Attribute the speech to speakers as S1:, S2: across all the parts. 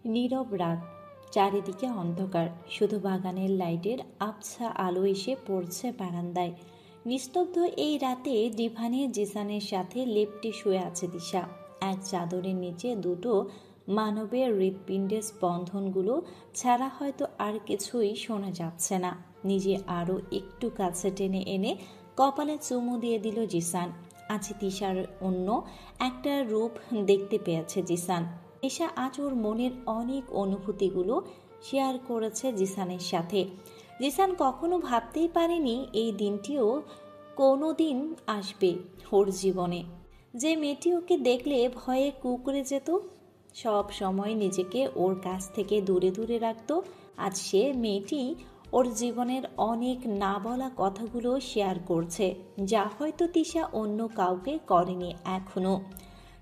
S1: নীরব রাত, চারিদিকে অন্ধকার, শুধু বাগানের লাইটের আবছা আলো এসে পড়ছে বারান্দায়। নিস্তব্ধ এই রাতে ডিভানে জিসানের সাথে লেপ্টে শুয়ে আছে দিশা। এক চাদরের নিচে দুটো মানবের হৃৎপিণ্ডের স্পন্দনগুলো ছাড়া হয়তো আর কিছুই শোনা যাচ্ছে না। নিজে আরও একটু কাছে টেনে এনে কপালে চুমু দিয়ে দিল জিসান। আজ তিশার অন্য একটা রূপ দেখতে পেয়েছে জিসান। তিশা আজ ওর মনের অনেক অনুভূতিগুলো শেয়ার করেছে জিসানের সাথে। জিসান কখনো ভাবতেই পারেনি এই দিনটিও কোনো দিন আসবে ওর জীবনে। যে মেয়েটি ওকে দেখলে ভয়ে কুঁকড়ে যেত, সব সময় নিজেকে ওর কাছ থেকে দূরে দূরে রাখত, আজ সে মেয়েটি ওর জীবনের অনেক না বলা কথাগুলো শেয়ার করছে, যা হয়তো তিশা অন্য কাউকে করেনি এখনো।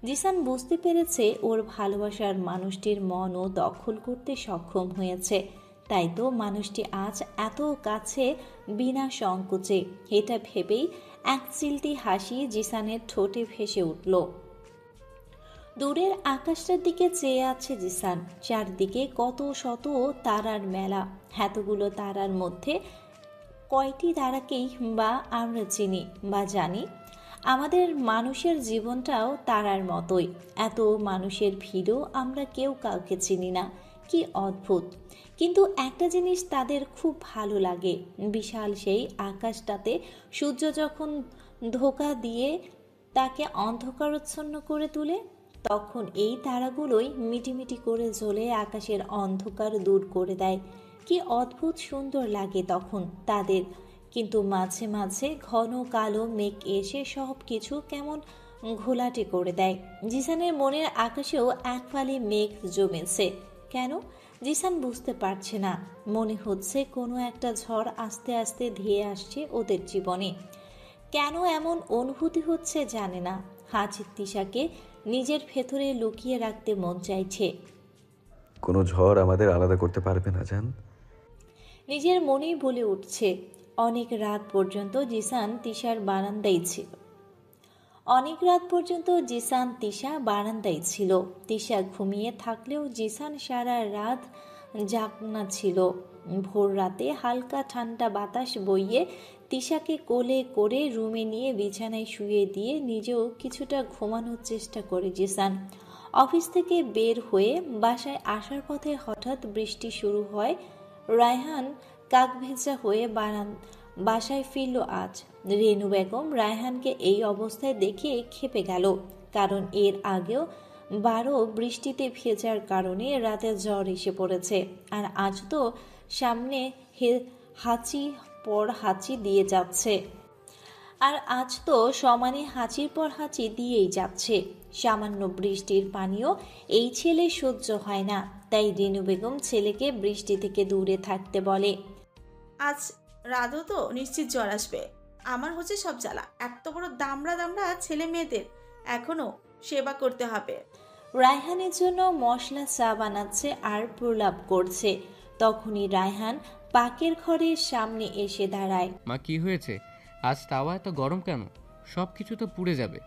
S1: জিসান বুঝতে পেরেছে ওর ভালোবাসার মানুষটির মনও দখল করতে সক্ষম হয়েছে। তাই তো মানুষটি আজ এত কাছে বিনা সংকোচে। এটা ভেবেই এক চিলতি হাসি জিসানের ঠোঁটে ভেসে উঠল। দূরের আকাশটার দিকে চেয়ে আছে জিসান। চারদিকে কত শত তারার মেলা। এতগুলো তারার মধ্যে কয়টি তারাকেই বা আমরা চিনি বা জানি? আমাদের মানুষের জীবনটাও তারার মতোই। এত মানুষের ভিড়ও আমরা কেউ কাউকে চিনি না। কি অদ্ভুত! কিন্তু একটা জিনিস তাদের খুব ভালো লাগে, বিশাল সেই আকাশটাতে সূর্য যখন ধোঁকা দিয়ে তাকে অন্ধকারাচ্ছন্ন করে তোলে, তখন এই তারাগুলোই মিটিমিটি করে জ্বলে আকাশের অন্ধকার দূর করে দেয়। কি অদ্ভুত সুন্দর লাগে তখন তাদের। কিন্তু মাঝে মাঝে ঘন কালো মেঘ এসে সব কিছু কেমন ঘোলাটে করে দেয়। জিসানের মনের আকাশেও এক ফালি মেঘ জমেছে। কেন? জিসান বুঝতে পারছে না। মনে হচ্ছে কোনো একটা ঝড় আস্তে আস্তে ধেয়ে আসছে ওদের জীবনে। কেন এমন অনুভূতি হচ্ছে জানে না। হাজির তিশাকে নিজের ভেতরে লুকিয়ে রাখতে মন চাইছে।
S2: কোনো ঝড় আমাদের আলাদা করতে পারবে না, জান।
S1: নিজের মনেই বলে উঠছে। অনেক রাত পর্যন্ত জিসান তিশার বারান্দায় ছিল। অনেক রাত পর্যন্ত জিসান তিশা বারান্দায় ছিল। তিশা ঘুমিয়ে থাকলেও জিসান সারা রাত জাগনা ছিল। ভোর রাতে হালকা ঠান্ডা বাতাস বইয়ে তিশাকে কোলে করে রুমে নিয়ে বিছানায় শুয়ে দিয়ে নিজেও কিছুটা ঘুমানোর চেষ্টা করে জিসান। অফিস থেকে বের হয়ে বাসায় আসার পথে হঠাৎ বৃষ্টি শুরু হয়। রায়হান কাকভেজা হয়ে বাসায় ফিরল আজ। রেনু বেগম রায়হানকে এই অবস্থায় দেখে ক্ষেপে গেল। কারণ এর আগেও বৃষ্টিতে ভেজার কারণে রাতে জ্বর এসে পড়েছে। আর আজ তো সামনে হাঁচি পর হাঁচি দিয়ে যাচ্ছে। সমানে হাঁচির পর হাঁচি দিয়েই যাচ্ছে। সামান্য বৃষ্টির পানিও এই ছেলে সহ্য হয় না। তাই রেনু বেগম ছেলেকে বৃষ্টি থেকে দূরে থাকতে বলে।
S3: আজ রাতও তো নিশ্চিত জ্বর আসবে। আমার হচ্ছে সব জ্বালা, এত বড় দামড়া দামড়া ছেলে মেয়েদের এখনো সেবা করতে হবে।
S1: রায়হানের জন্য মশলা চা বানাচ্ছে আর প্রলাপ করছে। তখনই রায়হান পাকের ঘরের সামনে এসে দাঁড়ায়।
S4: মা, কি হয়েছে? আজ তাওয়া এত গরম কেন? সব কিছু তো পুড়ে যাবে।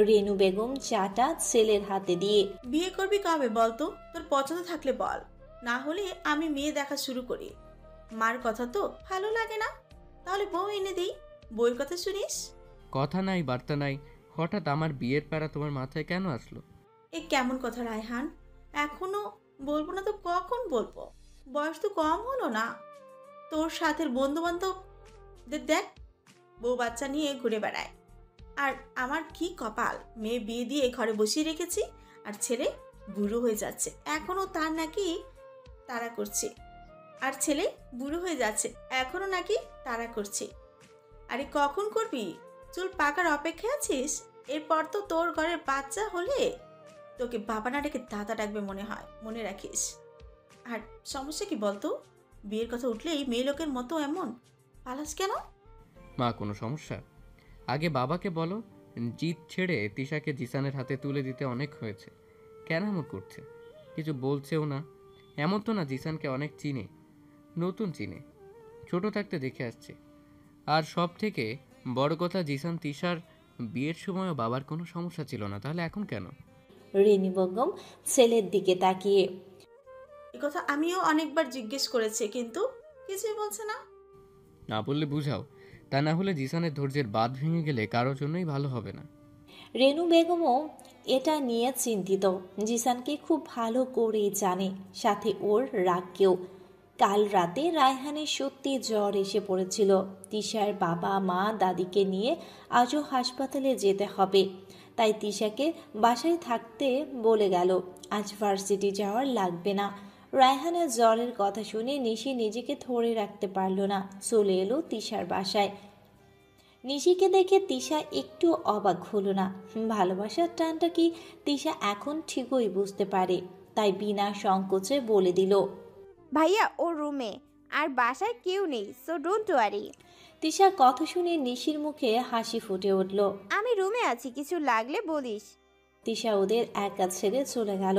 S1: রেনু বেগম চাটা ছেলের হাতে দিয়ে।
S3: বিয়ে করবি কবে বলতো? তোর পছন্দ থাকলে বল, না হলে আমি মেয়ে দেখা শুরু করি। মার কথা তো ভালো লাগে না, তাহলে বউ এনে দিই, বউয়ের কথা শুনিস।
S4: কথা নাই বার্তা নাই, হঠাৎ আমার বিয়ের প্যারা তোমার মাথায় কেন আসলো?
S3: এ কেমন কথা রায়হান? এখনো বলবো না তো কখন বলবো? বয়স তো কম হলো না? তোর সাথের বন্ধু বান্ধব দেখ, বউ বাচ্চা নিয়ে ঘুরে বেড়ায়। আর আমার কি কপাল, মেয়ে বিয়ে দিয়ে ঘরে বসিয়ে রেখেছি, আর ছেলে বুড়ো হয়ে যাচ্ছে এখনো তার নাকি তাড়া করছে। আর ছেলে বুড়ো হয়ে যাচ্ছে এখনো নাকি তাড়া করছে। আরে কখন করবি? চুল পাকার অপেক্ষায় আছিস? এরপর তো তোর ঘরের বাচ্চা হলে তোকে বাবা না ডেকে দাদা ডাকবে মনে হয়, মনে রাখিস। আর সমস্যা কি বলতো? বিয়ের কথা উঠলেই মেয়ে লোকের মতো এমন পালাস কেন?
S4: মা, কোনো সমস্যা? আগে বাবাকে বলো। জিদ ছেড়ে তিশাকে জিসানের হাতে তুলে দিতে অনেক হয়েছে। কেন এমন করছে? কিছু বলছেও না। এমন তো না জিসানকে অনেক চিনে, নতুন চিনে, ছোট থাকতে দেখে আসছে। আর সব থেকে বড় কথা, জিসান তিশার বিয়ের সময়ও বাবার কোনো সমস্যা ছিল না, তাহলে এখন কেন?
S1: রেনু বেগম ছেলের দিকে তাকিয়ে।
S3: কথা আমিও অনেকবার জিজ্ঞেস করেছি, কিন্তু কিছুই বলছে না।
S4: না বললে বুঝাও, তা না হলে জিসানের ধৈর্যের বাঁধ ভেঙে গেলে কারোর জন্যই ভালো হবে না।
S1: রেনু বেগমও এটা নিয়ে চিন্তিত। জিসানকে খুব ভালো করেই জানে, সাথে ওর রাগকেও। কাল রাতে রায়হানের সত্যি জ্বর এসে পড়েছিল। তিশার বাবা মা দাদিকে নিয়ে আজও হাসপাতালে যেতে হবে, তাই তিশাকে বাসায় থাকতে বলে গেল। আজ ভার্সিটি যাওয়ার লাগবে না। রায়হানের জ্বরের কথা শুনে নিশি নিজেকে ধরে রাখতে পারল না, চলে এলো তিশার বাসায়। নিশিকে দেখে তিশা একটু অবাক হলো না। ভালোবাসার টানটা কি তিশা এখন ঠিকই বুঝতে পারে, তাই বিনা সংকোচে বলে দিল,
S5: ভাইয়া ও রুমে, আর বাসায় কেউ নেই, সো ডোন্ট ওয়ারি।
S1: তিশার কথা শুনে নিশির মুখে হাসি ফুটে উঠল।
S5: আমি রুমে আছি, কিছু লাগলে বলিস।
S1: তিশা ওদের একা ছেড়ে চলে গেল।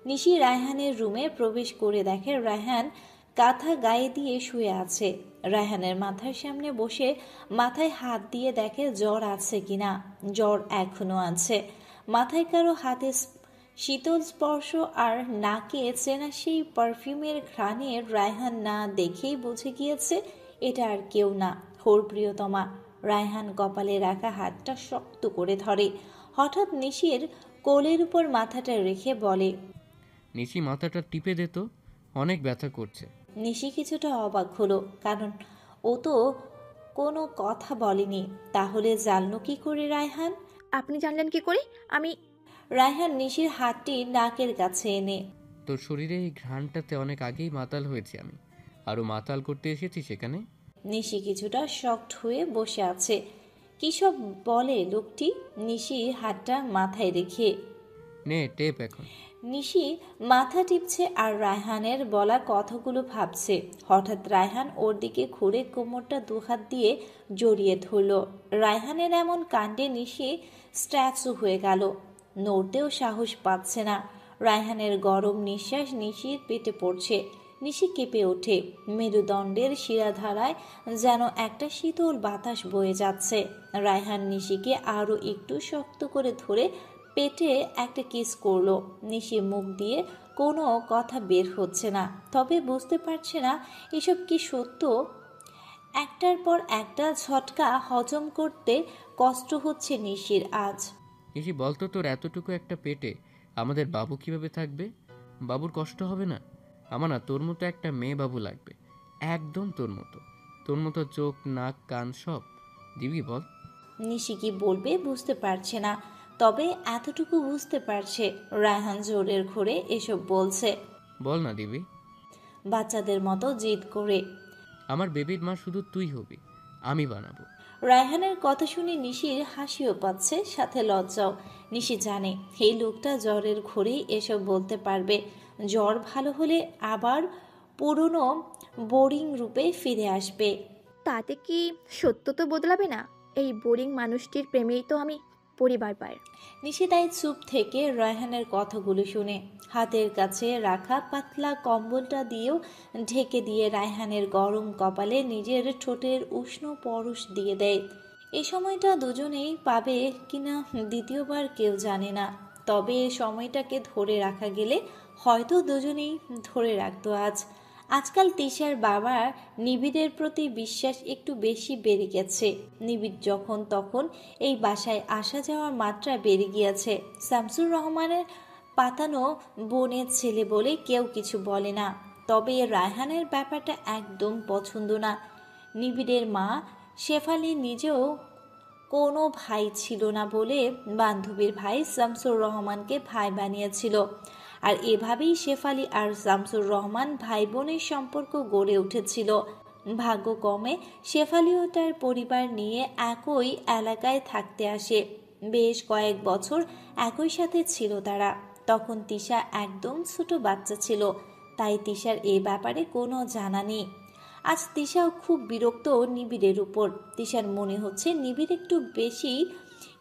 S1: নিশি রায়হানের রুমে প্রবেশ করে দেখে রায়হান কাঁথা গায়ে দিয়ে শুয়ে আছে। রায়হানের মাথার সামনে বসে মাথায় হাত দিয়ে দেখে জ্বর আছে কিনা। জ্বর এখনো আছে। মাথায় কারো হাতে শীতল স্পর্শ আর নাকে চেনা সেই পারফিউমের ঘ্রাণে রায়হান না দেখেই বুঝে গিয়েছে এটা আর কেউ না, ওর প্রিয়তমা। রায়হান কপালে রাখা হাতটা শক্ত করে ধরে। হঠাৎ নিশির কোলের উপর মাথাটা রেখে বলে,
S4: নিশি মাথাটা টিপে দে তো, অনেক ব্যথা করছে।
S1: নিশি কিছুটা অবাক হলো, কারণ ও তো কোনো কথা বলেনি। তাহলে জানলো কি করে রায়হান?
S5: আপনি জানলেন কি করে?
S1: রায়হান নিশির হাতটি নাকের কাছে এনে,
S4: তোর শরীরে এই ঘ্রাণটাতে অনেক আগেই মাতাল হয়েছি আমি, আরও মাতাল করতে এসেছি সেখানে।
S1: নিশি কিছুটা শকড হয়ে বসে আছে। কী সব বলে লোকটি? নিশি হাতটা মাথায় রেখে।
S4: নে টেপ এখন।
S1: নিশি মাথা টিপছে আর রায়হানের বলা কথাগুলো ভাবছে। হঠাৎ রায়হান ওর দিকে ঘুরে কোমরটা দুহাত দিয়ে জড়িয়ে ধরল। রায়হানের এমন কাণ্ডে নিশি স্ট্যাচু হয়ে গেল, নড়তেও সাহস পাচ্ছে না। রায়হানের গরম নিঃশ্বাস নিশির পেটে পড়ছে। নিশি কেঁপে ওঠে। মেরুদণ্ডের শিরাধারায় যেন একটা শীতল বাতাস বয়ে যাচ্ছে। রায়হান নিশিকে আরও একটু শক্ত করে ধরে পেটে একটা কিস করলো। নিশি মুখ দিয়ে কোনো কথা বের হচ্ছে না, তবে বুঝতে পারছে না এসব কি সত্য। একটার পর একটা ঝটকা হজম করতে কষ্ট হচ্ছে নিশির আজ।
S4: নিশি বলতো, তোর এতটুকু একটা পেটে আমাদের বাবু কিভাবে থাকবে? বাবুর কষ্ট হবে না? আমার না তোর মতো একটা মেয়ে বাবু লাগবে, একদম তোর মতো। তোর মতো চোখ নাক কান সব দিবি বল।
S1: নিশি কি বলবে বুঝতে পারছে না, তবে এতটুকু বুঝতে পারছে রায়হান জোরের ঘোরে এসব বলছে।
S4: বল না দিবি।
S1: বাচ্চাদের মতো জিদ করে।
S4: আমার বেবির মা শুধু তুই হবি, আমি বানাবো।
S1: রায়হানের কথা শুনে নিশির হাসিও পাচ্ছে, সাথে লজ্জাও। নিশি জানে এই লোকটা জ্বরের ঘোরেই এসব বলতে পারবে। জ্বর ভালো হলে আবার পুরনো বোরিং রূপে ফিরে আসবে।
S5: তাতে কি সত্য তো বদলাবে না? এই বোরিং মানুষটির প্রেমেই তো আমি পরিবার পাই।
S1: নিশি তাই চুপ থেকে রায়হানের কথাগুলো শুনে হাতের কাছে রাখা পাতলা কম্বলটা দিয়েও ঢেকে দিয়ে রায়হানের গরম কপালে নিজের ঠোঁটের উষ্ণ পরশ দিয়ে দেয়। এই সময়টা দুজনেই পাবে কিনা দ্বিতীয়বার কেউ জানে না, তবে এই সময়টাকে ধরে রাখা গেলে হয়তো দুজনেই ধরে রাখতো আজ। আজকাল তিশার বাবার নিবিড়ের প্রতি বিশ্বাস একটু বেশি বেড়ে গেছে। নিবিড় যখন তখন এই বাসায় আসা যাওয়ার মাত্রা বেড়ে গিয়েছে। শামসুর রহমানের পাতানো বোনের ছেলে বলে কেউ কিছু বলে না, তবে রায়হানের ব্যাপারটা একদম পছন্দ না। নিবিড়ের মা শেফালি নিজেও কোনো ভাই ছিল না বলে বান্ধবীর ভাই শামসুর রহমানকে ভাই বানিয়েছিল। আর এভাবেই শেফালি আর শামসুর রহমান ভাই বোনের সম্পর্ক গড়ে উঠেছিল। ভাগ্যক্রমে শেফালিও তার পরিবার নিয়ে একই এলাকায় থাকতে আসে। বেশ কয়েক বছর একই সাথে ছিল তারা। তখন তিশা একদম ছোট বাচ্চা ছিল, তাই তিশার এ ব্যাপারে কোনো জানা নেই। আজ তিশাও খুব বিরক্ত নিবিড়ের উপর। তিশার মনে হচ্ছে নিবিড় একটু বেশি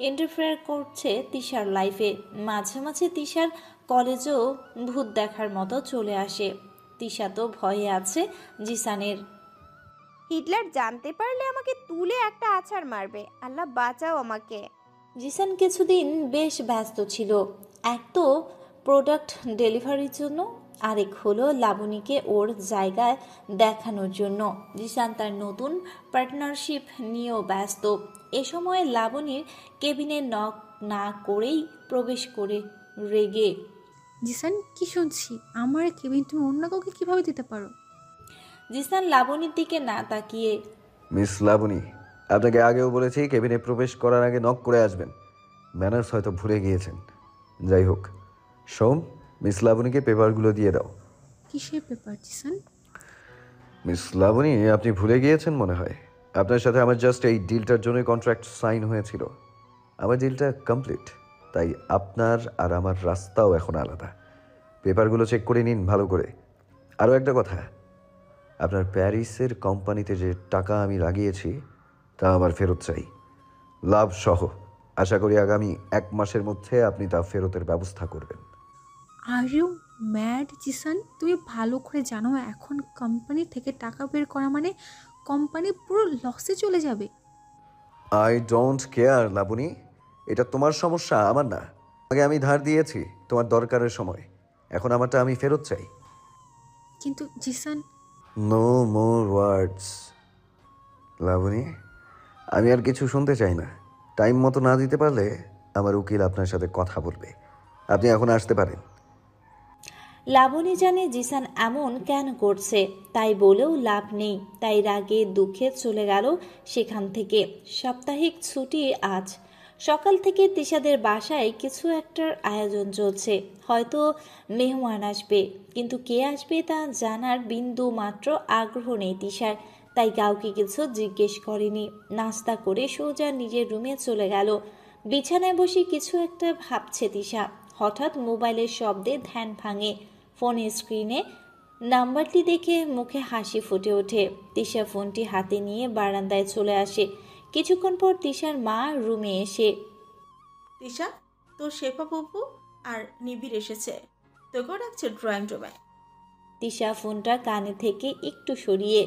S1: ইন্টারফেয়ার করছে তিশার লাইফে। মাঝে মাঝে তিশার কলেজেও ভূত দেখার মতো চলে আসে। তিশা তো ভয়ে আছে জিসানের।
S5: হিটলার জানতে পারলে আমাকে তুলে একটা আছাড় মারবে, আল্লাহ বাঁচাও আমাকে।
S1: জিসান কিছুদিন বেশ ব্যস্ত ছিল। এক তো প্রোডাক্ট ডেলিভারির জন্য, আরেক হলো লাবণীকে ওর জায়গায় দেখানোর জন্য। জিসান তার নতুন পার্টনারশিপ নিয়েও ব্যস্ত। এ সময় লাবণীর কেবিনে নক না করেই প্রবেশ করে রেগে।
S6: জিসান, কি শুনছি? আমার কেবিন তুমি অন্য কাউকে কিভাবে দিতে পারো?
S1: জিসান লাবণীর দিকে না তাকিয়ে,
S2: মিস লাবণী, আপনাকে আগেও বলেছি কেবিনে প্রবেশ করার আগে নক করে আসবেন। ম্যানার্স হয়তো ভুলে গিয়েছেন। যাই হোক, সোম, মিস লাবণীকে পেপারগুলো দিয়ে দাও।
S6: কিসের পেপার জিসান?
S2: মিস লাবণী, আপনি ভুলে গিয়েছেন মনে হয়। আপনার সাথে আমার জাস্ট এই ডিলটার জন্যই কন্ট্রাক্ট সাইন হয়েছিল। আমার ডিলটা কমপ্লিট, তাই আপনার আর আমার রাস্তাও এখন আলাদা। পেপারগুলো চেক করে নিন ভালো করে। আরও একটা কথা, আপনার প্যারিসের কোম্পানিতে যে টাকা আমি লাগিয়েছি তা আমার ফেরত চাই, লাভ সহ। আশা করি আগামী 1 মাসের মধ্যে আপনি তা ফেরতের ব্যবস্থা করবেন।
S6: Are you mad Jisan? তুমি ভালো করে জানো এখন কোম্পানি থেকে টাকা বের করা মানে কোম্পানি পুরো লসে চলে যাবে।
S2: আই ডোন্ট কেয়ার লাবণী, এটা তোমার সমস্যা, আমার না। আগে আমি ধার দিয়েছি তোমার দরকারের সময়, এখন আমারটা আমি ফেরত চাই।
S6: কিন্তু জিসান,
S2: নো মোর ওয়ার্ডস লাবণী, আমি আর কিছু শুনতে চাই না। টাইম মতো না দিতে পারলে আমার উকিল আপনার সাথে কথা বলবে। আপনি এখন আসতে পারেন।
S1: লাবণী জানে জিসান এমন কেন করছে, তাই বলেও লাভ নেই। তাই রাগে দুঃখে চলে গেল সেখান থেকে। সাপ্তাহিক ছুটি আজ। সকাল থেকে তিশাদের বাসায় কিছু একটার আয়োজন চলছে। হয়তো মেহমান আসবে, কিন্তু কে আসবে তা জানার বিন্দু মাত্র আগ্রহ নেই তিশার। তাই কাউকে কিছু জিজ্ঞেস করেনি। নাস্তা করে সোজা নিজের রুমে চলে গেল। বিছানায় বসে কিছু একটা ভাবছে তিশা। হঠাৎ মোবাইলের শব্দে ধ্যান ভাঙে। ফোনের স্ক্রিনে নাম্বারটি দেখে মুখে হাসি ফুটে ওঠে। তিশা ফোনটি হাতে নিয়ে বারান্দায় চলে আসে। কিছুক্ষণ পর তিশার মা রুমে এসে,
S3: তিশা, তোর শেফা ফুপু আর নিবিড় এসেছে, তোকেও ডাকছে ড্রয়িং রুমে।
S1: তিশা ফোনটা কানে থেকে একটু সরিয়ে,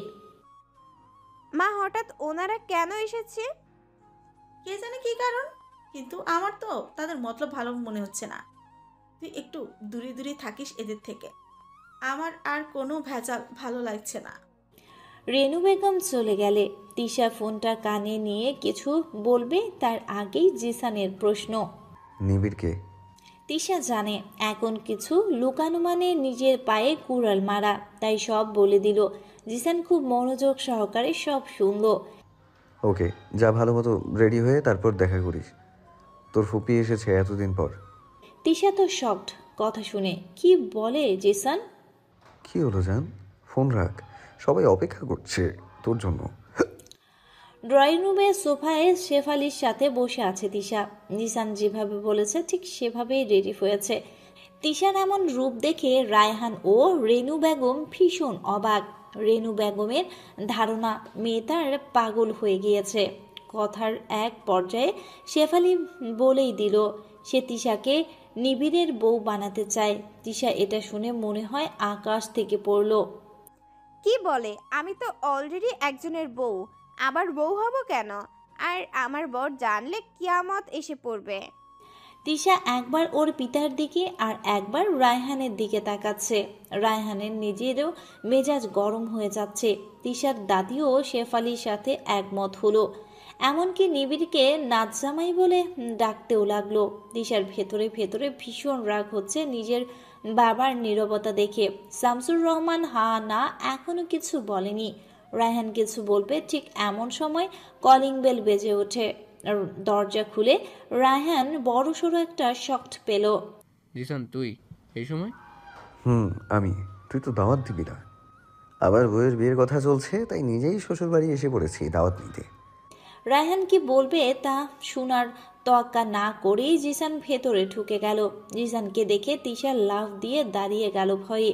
S7: মা, হঠাৎ ওনারা কেন এসেছে?
S3: কে জানে কি কারণ, কিন্তু আমার তো তাদের মতলব ভালো মনে হচ্ছে না। তুই একটু দূরে দূরে থাকিস এদের থেকে। আমার আর কোনো ভেজাল ভালো লাগছে না।
S1: রেনু বেগম চলে গেলে তিশা ফোনটা কানে নিয়ে কিছু বলবে তার আগেই জিসানের প্রশ্ন।
S2: নিবিড়কে?
S1: তিশা জানে এখন কিছু লুকানো মানে নিজের পায়ে কুড়াল মারা, তাই সব বলে দিল। জিসান খুব মনোযোগ সহকারে সব শুনল।
S2: ওকে, যা ভালো মতো রেডি হয়ে তারপর দেখা করিস। তোর ফুপি এসেছে এতদিন পর।
S1: তিশা তো শকড কথা শুনে। কি বলে জিসান?
S2: কি হলো জান? ফোন রাখ, সবাই অপেক্ষা করছে তোর জন্য।
S1: ড্রয়িং রুমে সোফায় শেফালির সাথে বসে আছে তিশা। জিসান যেভাবে বলেছে ঠিক সেভাবেই রেডি হয়েছে। তিশার এমন রূপ দেখে রায়হান ও রেনু বেগম ভীষণ অবাক। রেনু বেগমের ধারণা মেয়ে তার পাগল হয়ে গিয়েছে। কথার এক পর্যায়ে শেফালি বলেই দিল সে তিশাকে নিবিড়ের বউ বানাতে চায়। তিশা এটা শুনে মনে হয় আকাশ থেকে পড়ল।
S7: কি বলে? আমি তো অলরেডি একজনের বউ, আবার বউ হব কেন? আর আমার বর জানলে কিয়ামত এসে পড়বে।
S1: তিশা একবার ওর পিতার দিকে আর একবার রায়হানের দিকে তাকাচ্ছে। রায়হানের নিজেরও মেজাজ গরম হয়ে যাচ্ছে। তিশার দাদিও শেফালির সাথে একমত হলো। এমনকি নিবিড়কে নাচ জামাই বলে ডাকতেও লাগলো। তিশার ভেতরে ভেতরে ভীষণ রাগ হচ্ছে নিজের বাবার নীরবতা দেখে। শামসুর রহমান হা না এখনো কিছু বলেনি। রায়হান কিছু বলবে ঠিক এমন সময় কলিং বেল বেজে ওঠে। দরজা খুলে রায়হান বড়সড় একটা শক পেল।
S4: জিসান, তুই এই সময়?
S2: আমি। তুই তো দাওয়াত দিবি না। আবার বউয়ের বিয়ের কথা চলছে, তাই নিজেই শ্বশুর বাড়ি এসে পড়েছি দাওয়াত নিতে।
S1: রায়হান কি বলবে তা শোনার তোয়াক্কা না করেই জিসান ভেতরে ঢুকে গেল। জিসানকে দেখে তিশা লাফ দিয়ে দাঁড়িয়ে গেল ভয়ে।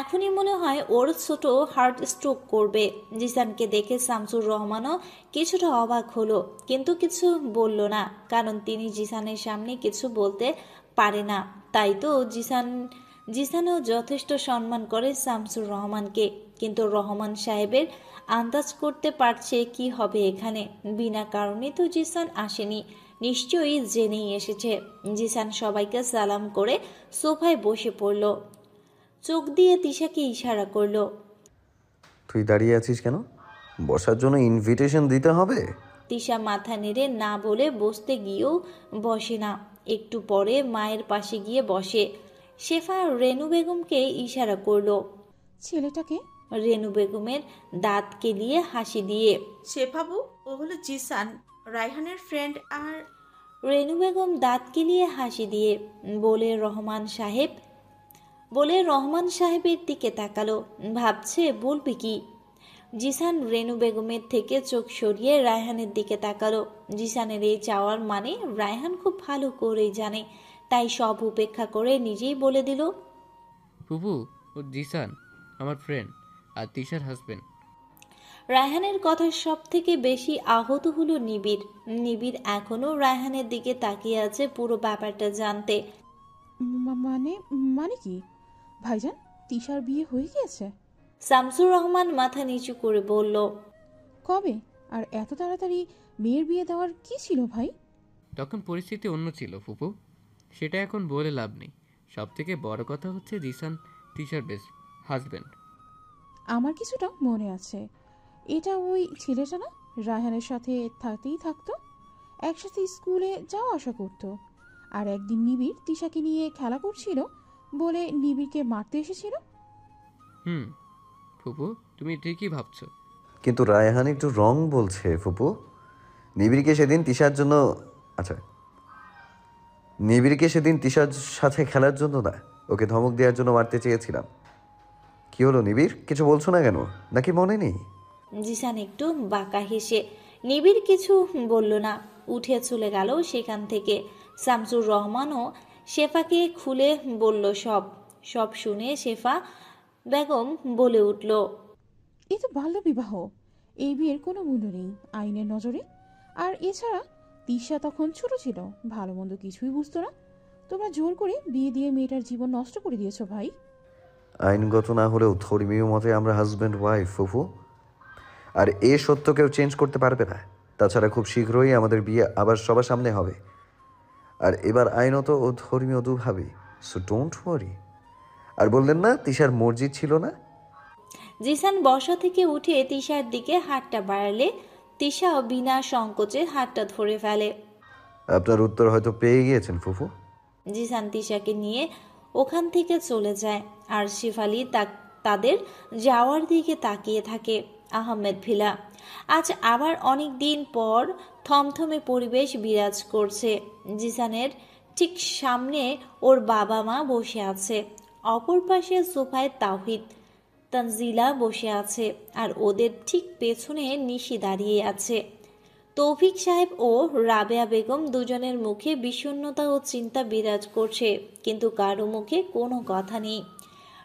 S1: এখনই মনে হয় ওর ছোট হার্ট স্ট্রোক করবে। জিসানকে দেখে শামসুর রহমানও কিছুটা অবাক হলো, কিন্তু কিছু বলল না, কারণ তিনি জিসানের সামনে কিছু বলতে পারে না। তাই তো জিসানও যথেষ্ট সম্মান করে শামসুর রহমানকে। কিন্তু রহমান সাহেবের আন্দাজ করতে পারছে কি হবে এখানে। বিনা কারণে তো জিসান আসেনি, নিশ্চয়ই জেনেই এসেছে। জিসান সবাইকে সালাম করে সোফায় বসে পড়ল। চোখ দিয়ে তিশাকে ইশারা করলো।
S2: তুই দাঁড়িয়ে আছিস কেন? বসার জন্য ইনভিটেশন দিতে হবে?
S1: তিশা মাথা নেড়ে না বলে বসতে গিয়েও বসে না। একটু পরে মায়ের পাশে গিয়ে বসে। শেফা রেনু বেগমকে ইশারা করলো।
S8: ছেলেটাকে
S1: রেনু বেগমের দাঁত কেলিয়ে হাসি দিয়ে।
S3: শেফাবু, ও হলো জিসান, রায়হানের ফ্রেন্ড। আর
S1: রেনু বেগম দাঁত কেলিয়ে হাসি দিয়ে বলে রহমান সাহেবের দিকে তাকালো। ভাবছে বলবে কি। জিসান রেনু বেগমের থেকে চোখ সরিয়ে রায়হানের দিকে তাকালো। জিসানের এই চাওয়ার মানে রায়হান খুব ভালো করেই জানে, তাই সব উপেক্ষা করে নিজেই বলে দিল,
S4: ফুপু, ও জিসান আমার ফ্রেন্ড আর তিশার হাজবেন্ড।
S1: রায়হানের কথা সব থেকে বেশি আহত হলো নিবিড়। নিবিড় এখনো রায়হানের দিকে তাকিয়ে আছে পুরো ব্যাপারটা জানতে।
S8: মানে মানে কি ভাইজান, তিশার বিয়ে হয়ে গিয়েছে?
S1: শামসুর রহমান মাথা নিচু করে বলল,
S8: কবে? আর এত তাড়াতাড়ি মেয়ের বিয়ে দেওয়ার কি ছিল ভাই?
S4: তখন পরিস্থিতি অন্য ছিল ফুপু, সেটা এখন বলে লাভ নেই। সব থেকে বড় কথা হচ্ছে জিসান তিশার বেস্ট হাজবেন্ড।
S8: আমার কিছুটা মনে আছে। এটা ওই ছেলেটা না, রায়হানের সাথে থাকতেই থাকতো, একসাথে স্কুলে যাওয়া আসা করতো। আর একদিন নিবিড় তিশাকে নিয়ে খেলা করছিল বলে নিবিড়কে মারতে এসেছিল।
S4: ফুপু, তুমি ঠিকই ভাবছো।
S2: কিন্তু রায়হান একটু রং বলছে ফুপু। নিবিড়কে সেদিন তিশার সাথে খেলার জন্য না, ওকে ধমক দেওয়ার জন্য মারতে চেয়েছিলাম। কি হলো নিবিড়, কিছু বলছো না কেন? নাকি মনে নেই?
S1: জিসান একটু বাঁকা হেসে। নিবিড় কিছু বলল না, উঠে চলে গেল সেখান থেকে। শামসুর রহমানও শেফাকে খুলে বলল সব শুনে শেফা বেগম বলে উঠল,
S8: এ তো বাল্য বিবাহ, এই বিয়ের কোনো মূল্য নেই আইনের নজরে। আর এছাড়া তিশা তখন ছোট ছিল, ভালো মন্দ কিছুই বুঝতো না। তোমরা জোর করে বিয়ে দিয়ে মেয়েটার জীবন নষ্ট করে দিয়েছো ভাই।
S2: আইনগত না হলেও ধর্মীয় মতে আমরা হাজব্যান্ড ওয়াইফ ফুফু, আর এ সত্য কেউ চেঞ্জ করতে পারবে না। তাছাড়া খুব শীঘ্রই আমাদের বিয়ে আবার সবার সামনে হবে, আর এবার আইনত ও ধর্মীয় দুভাবেই। So don't worry. আর বললেন না তিশার মসজিদ ছিল না?
S1: জিসান বসা থেকে উঠে তিশার দিকে হাতটা বাড়ালে তিশাও বিনা সংকোচে হাতটা ধরে ফেলে।
S2: আপনার উত্তর হয়তো পেয়ে গিয়েছেন ফুফু।
S1: জিসান তিশাকে নিয়ে ওখান থেকে চলে যায়, আর শেফালি তাদের যাওয়ার দিকে তাকিয়ে থাকে। আহমেদ ভিলা। আজ আবার অনেক দিন পর থমথমে পরিবেশ বিরাজ করছে। জিসানের ঠিক সামনে ওর বাবা মা বসে আছে, অপর পাশে সোফায় তাওহিদ তানজিলা বসে আছে, আর ওদের ঠিক পেছনে নিশি দাঁড়িয়ে আছে। তৌফিক সাহেব ও রাবেয়া বেগম দুজনের মুখে বিষণ্ণতা ও চিন্তা বিরাজ করছে, কিন্তু কারো মুখে কোনো কথা নেই।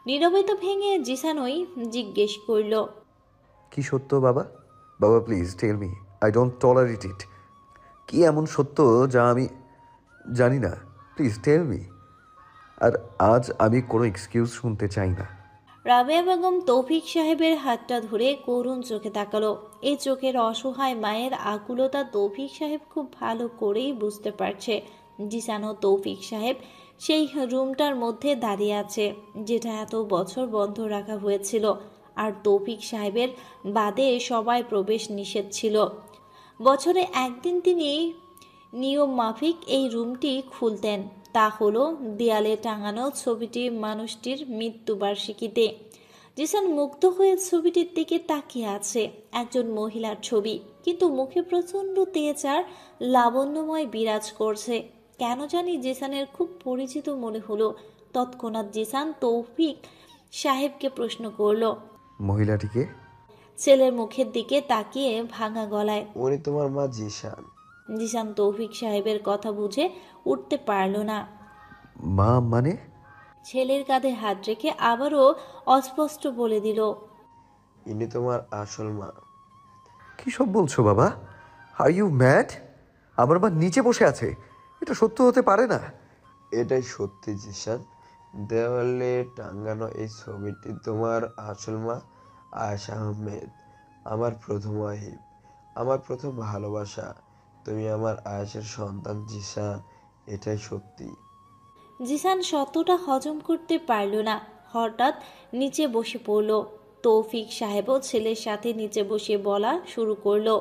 S1: নীরবতা ভেঙে জিসানই জিজ্ঞেস করল,
S2: কি সত্য বাবা? বাবা please tell me, I don't tolerate it. কি এমন সত্য যা আমি জানি না? Please tell me. আর আজ আমি কোনো এক্সকিউজ শুনতে চাই না।
S1: রাবেয়া বেগম তৌফিক সাহেবের হাতটা ধরে করুণ চোখে তাকালো। এই চোখের অসহায় মায়ের আকুলতা তৌফিক সাহেব খুব ভালো করেই বুঝতে পারছে। জিসান ও তৌফিক সাহেব সেই রুমটার মধ্যে দাঁড়িয়ে আছে, যেটা এত বছর বন্ধ রাখা হয়েছিল, আর তৌফিক সাহেবের বাদে সবাই প্রবেশ নিষেধ ছিল। বছরে একদিন তিনি নিয়ম মাফিক এই রুমটি খুলতেন, তা হলো দেয়ালে টাঙানো ছবিটি মানুষটির মৃত্যুবার্ষিকীতে। জিসান মুগ্ধ হয়ে ছবিটির দিকে তাকিয়ে আছে। একজন মহিলার ছবি, কিন্তু মুখে প্রচণ্ড তেজ আর লাবণ্যময় বিরাজ করছে। কেন জানি জিসানের খুব পরিচিত মনে হলো। তৎক্ষণাৎ জিসান তৌফিক সাহেবকে প্রশ্ন করল,
S2: মহিলাটিকে?
S1: ছেলের মুখের দিকে তাকিয়ে ভাঙা গলায়,
S9: উনি তোমার মা জিসান।
S1: জিসান তৌফিক সাহেবের কথা বুঝে উঠতে পারল না।
S2: মা মানে?
S1: ছেলের কাঁধে হাত রেখে আবারও অস্পষ্ট বলে দিল,
S9: ইনি তোমার আসল মা।
S2: কি সব বলছো বাবা? Are you mad? আমার মা নিচে বসে আছে, এটা সত্য হতে পারে না।
S9: এটাই সত্যি জিসান, দেওয়ালে টাঙ্গানো এই ছবিটি তোমার আসল মা আয়েশা আহমেদ, আমার প্রথম ওয়াহিব, আমার প্রথম ভালোবাসা। তুমি আমার আয়েশার সন্তান জিসান, এটাই সত্যি।
S1: জিসান সত্যটা হজম করতে পারল না। হঠাৎ নিচে বসে পড়ল। তৌফিক সাহেবও ছেলের সাথে নিচে বসে বলা শুরু করলো।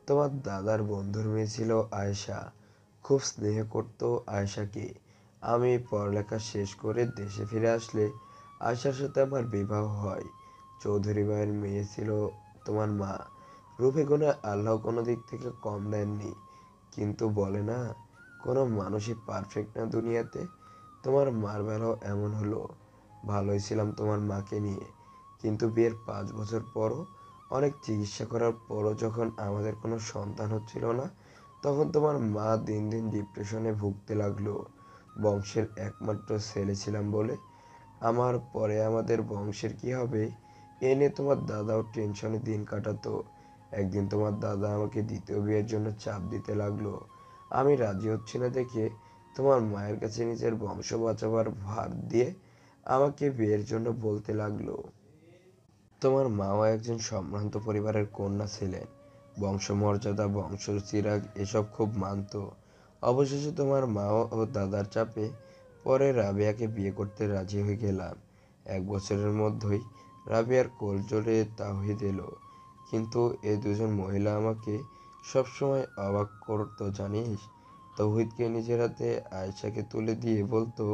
S9: তোমার দাদার বন্ধুর মেয়ে ছিল আয়েশা, খুব স্নেহ করতো আয়েশাকে। আমি পড়ালেখা শেষ করে দেশে ফিরে আসলে আয়েশার সাথে আমার বিবাহ হয়। চৌধুরী ভাইয়ের মেয়ে ছিল তোমার মা। রূপে গুণে আল্লাহ কোনো দিক থেকে কম দেননি, কিন্তু বলে না কোনো মানুষই পারফেক্ট না দুনিয়াতে। তোমার মার বেলাও এমন হলো। ভালোই ছিলাম তোমার মাকে নিয়ে, কিন্তু বিয়ের 5 বছর পরও অনেক চিকিৎসা করার পরও যখন আমাদের কোনো সন্তান হচ্ছিল না, তখন তোমার মা দিন দিন ডিপ্রেশনে ভুগতে লাগলো। বংশের একমাত্র ছেলে ছিলাম বলে। আমার পরে আমাদের বংশের কি হবে এ নিয়ে তোমার দাদাও টেনশনে দিন কাটাতো। একদিন তোমার দাদা আমাকে দ্বিতীয় বিয়ের জন্য চাপ দিতে লাগলো। আমি রাজি হচ্ছি না দেখে তোমার মায়ের কাছে নিজের বংশ বাঁচাবার ভার দিয়ে আমাকে বিয়ের জন্য বলতে লাগলো। তোমার মাও একজন সম্ভ্রান্ত পরিবারের কন্যা ছিলেন। বংশমর্যাদা, বংশচিরাগ এসব খুব মানত। অবশেষে তোমার মাও ও দাদার চাপে পরে রাবেয়াকে বিয়ে করতে রাজি হয়ে গেলাম। 1 বছরের মধ্যেই রাবেয়ার কোলজোড়ে তাওহিদ এলো। কিন্তু এই দুজন মহিলা আমাকে সবসময় অবাক করতো জানিস। তৌহিদকে নিজের হাতে আয়েশাকে তুলে দিয়ে বলতো,